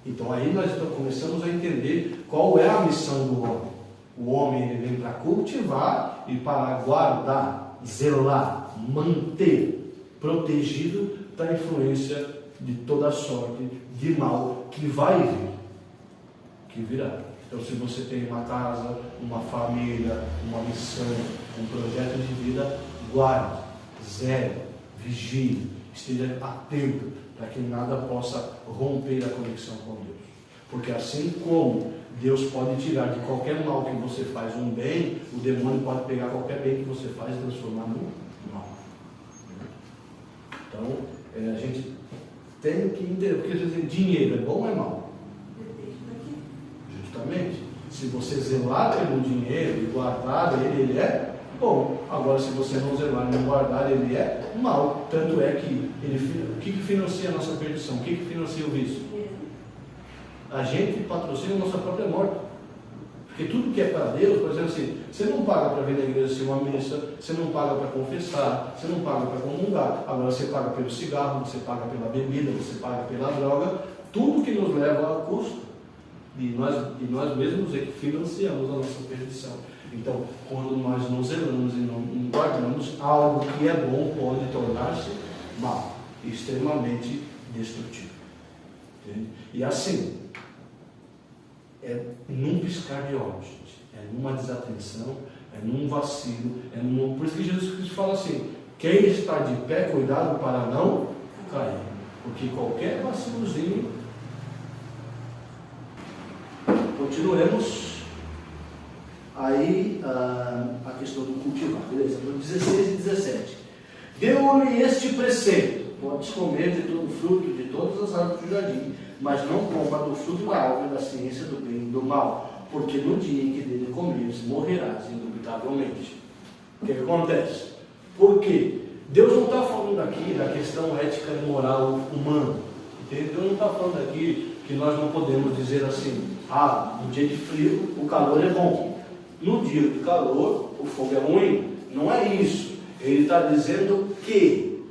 Então aí nós começamos a entender qual é a missão do homem. O homem ele vem para cultivar e para guardar, zelar, manter protegido da influência de toda sorte de mal que vai vir, que virá. Então se você tem uma casa, uma família, uma missão, um projeto de vida, guarde, zele, vigie, esteja atento para que nada possa romper a conexão com Deus. Porque assim como Deus pode tirar de qualquer mal que você faz um bem, o demônio pode pegar qualquer bem que você faz e transformar no mal. Então, a gente tem que entender, porque dizer, dinheiro é bom ou é mal? Justamente. Se você zelar pelo dinheiro e guardar ele é bom. Agora, se você não zelar e não guardar, ele é mal. Tanto é que o que financia a nossa perdição? O que financia o vício? A gente patrocina a nossa própria morte. Porque tudo que é para Deus, por exemplo assim, você não paga para vir na igreja ser uma missa, você não paga para confessar, você não paga para comungar. Agora você paga pelo cigarro, você paga pela bebida, você paga pela droga, tudo que nos leva ao custo. E nós mesmos é que financiamos a nossa perdição. Então, quando nós não zelamos e não guardamos, algo que é bom pode tornar-se mal, extremamente destrutivo. Entende? E assim, é num piscar de olhos, gente. É numa desatenção, é num vacilo, por isso que Jesus Cristo fala assim: quem está de pé, cuidado para não cair, porque qualquer vacilozinho. Continuemos. Aí a questão do cultivar, beleza? No 16 e 17. Deu-lhe este preceito: podes comer de todo o fruto de todas as árvores do jardim, mas não coma do fruto da árvore da ciência do bem e do mal, porque no dia em que dele comeres, morrerás indubitavelmente. O que acontece? Por quê? Deus não está falando aqui da questão ética e moral humana. Entendeu? Deus não está falando aqui que nós não podemos dizer assim: no dia de frio o calor é bom, no dia de calor o fogo é ruim. Não é isso. Ele está dizendo que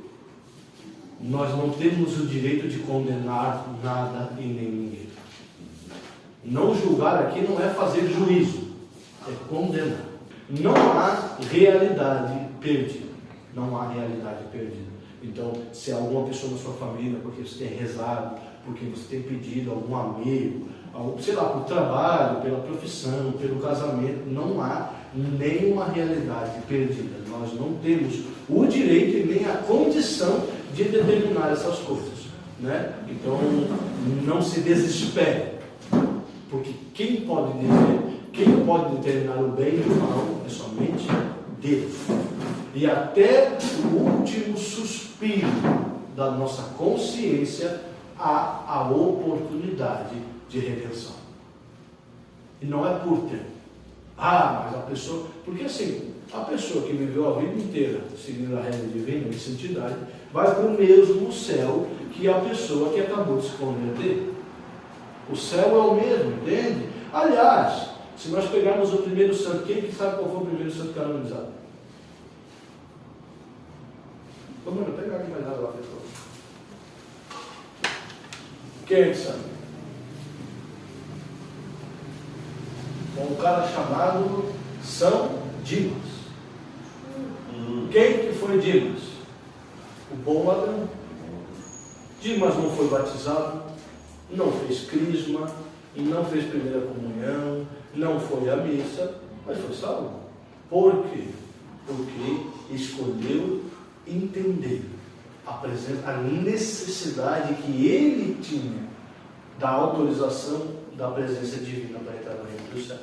nós não temos o direito de condenar nada e nem ninguém. Não julgar aqui não é fazer juízo, é condenar. Não há realidade perdida. Não há realidade perdida. Então, se há alguma pessoa na sua família, porque você tem rezado, porque você tem pedido algum amigo, sei lá, por trabalho, pela profissão, pelo casamento, não há nenhuma realidade perdida. Nós não temos o direito e nem a condição de determinar essas coisas, né? Então, não se desespere, porque quem pode determinar o bem e o mal é somente Deus. E até o último suspiro da nossa consciência há a oportunidade de redenção. E não é por tempo. Mas a pessoa... Porque assim, a pessoa que viveu a vida inteira seguindo a regra divina e santidade vai para o mesmo céu que a pessoa que acabou de se converter. O céu é o mesmo, entende? Aliás, se nós pegarmos o primeiro santo, quem que sabe qual foi o primeiro santo canonizado? Vamos pegar aqui mais nada lá, pessoal. Quem é que sabe? Um cara chamado São Dimas. Quem que foi Dimas? O bom ladrão. Dimas não foi batizado, não fez crisma, não fez primeira comunhão, não foi à missa, mas foi salvo. Por quê? Porque escolheu entender a necessidade que ele tinha da autorização da presença divina para entrar no reino do céu.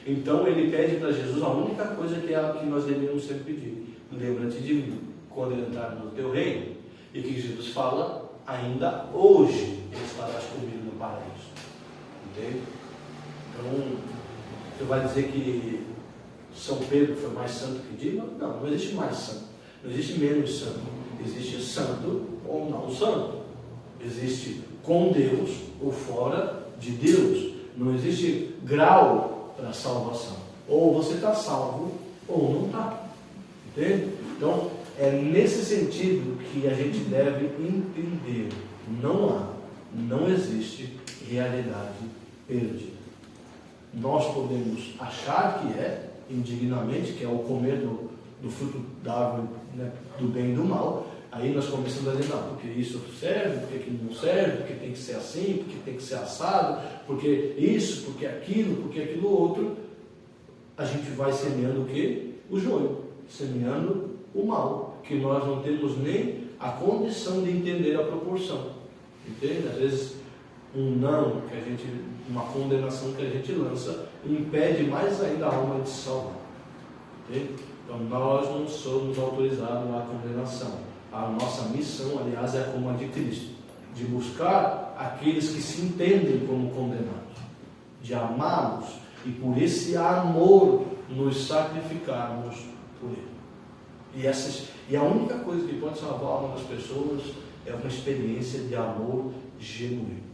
Então ele pede para Jesus a única coisa que é a que nós deveríamos sempre pedir: lembra-te de mim quando ele entrar no teu reino. E que Jesus fala: ainda hoje estarás comigo no paraíso. Entende? Então, você vai dizer que São Pedro foi mais santo que Dimas? Não, não existe mais santo. Não existe menos santo. Existe santo ou não santo. Existe com Deus ou fora de Deus. Não existe grau para a salvação. Ou você está salvo ou não está. Entende? Então, é nesse sentido que a gente deve entender. Não existe realidade perdida. Nós podemos achar que é, indignamente, que é o comer do fruto da árvore, né, do bem e do mal. Aí nós começamos a dizer: não, porque isso serve, porque aquilo não serve, porque tem que ser assim, porque tem que ser assado, porque isso, porque aquilo outro. A gente vai semeando o quê? O joio, semeando o mal, que nós não temos nem a condição de entender a proporção. Entende? Às vezes uma condenação que a gente lança impede mais ainda a alma de se salvar. Entende? Então nós não somos autorizados à condenação. A nossa missão, aliás, é como a de Cristo, de buscar aqueles que se entendem como condenados, de amá-los e por esse amor nos sacrificarmos por ele. E a única coisa que pode salvar a alma das pessoas é uma experiência de amor genuíno.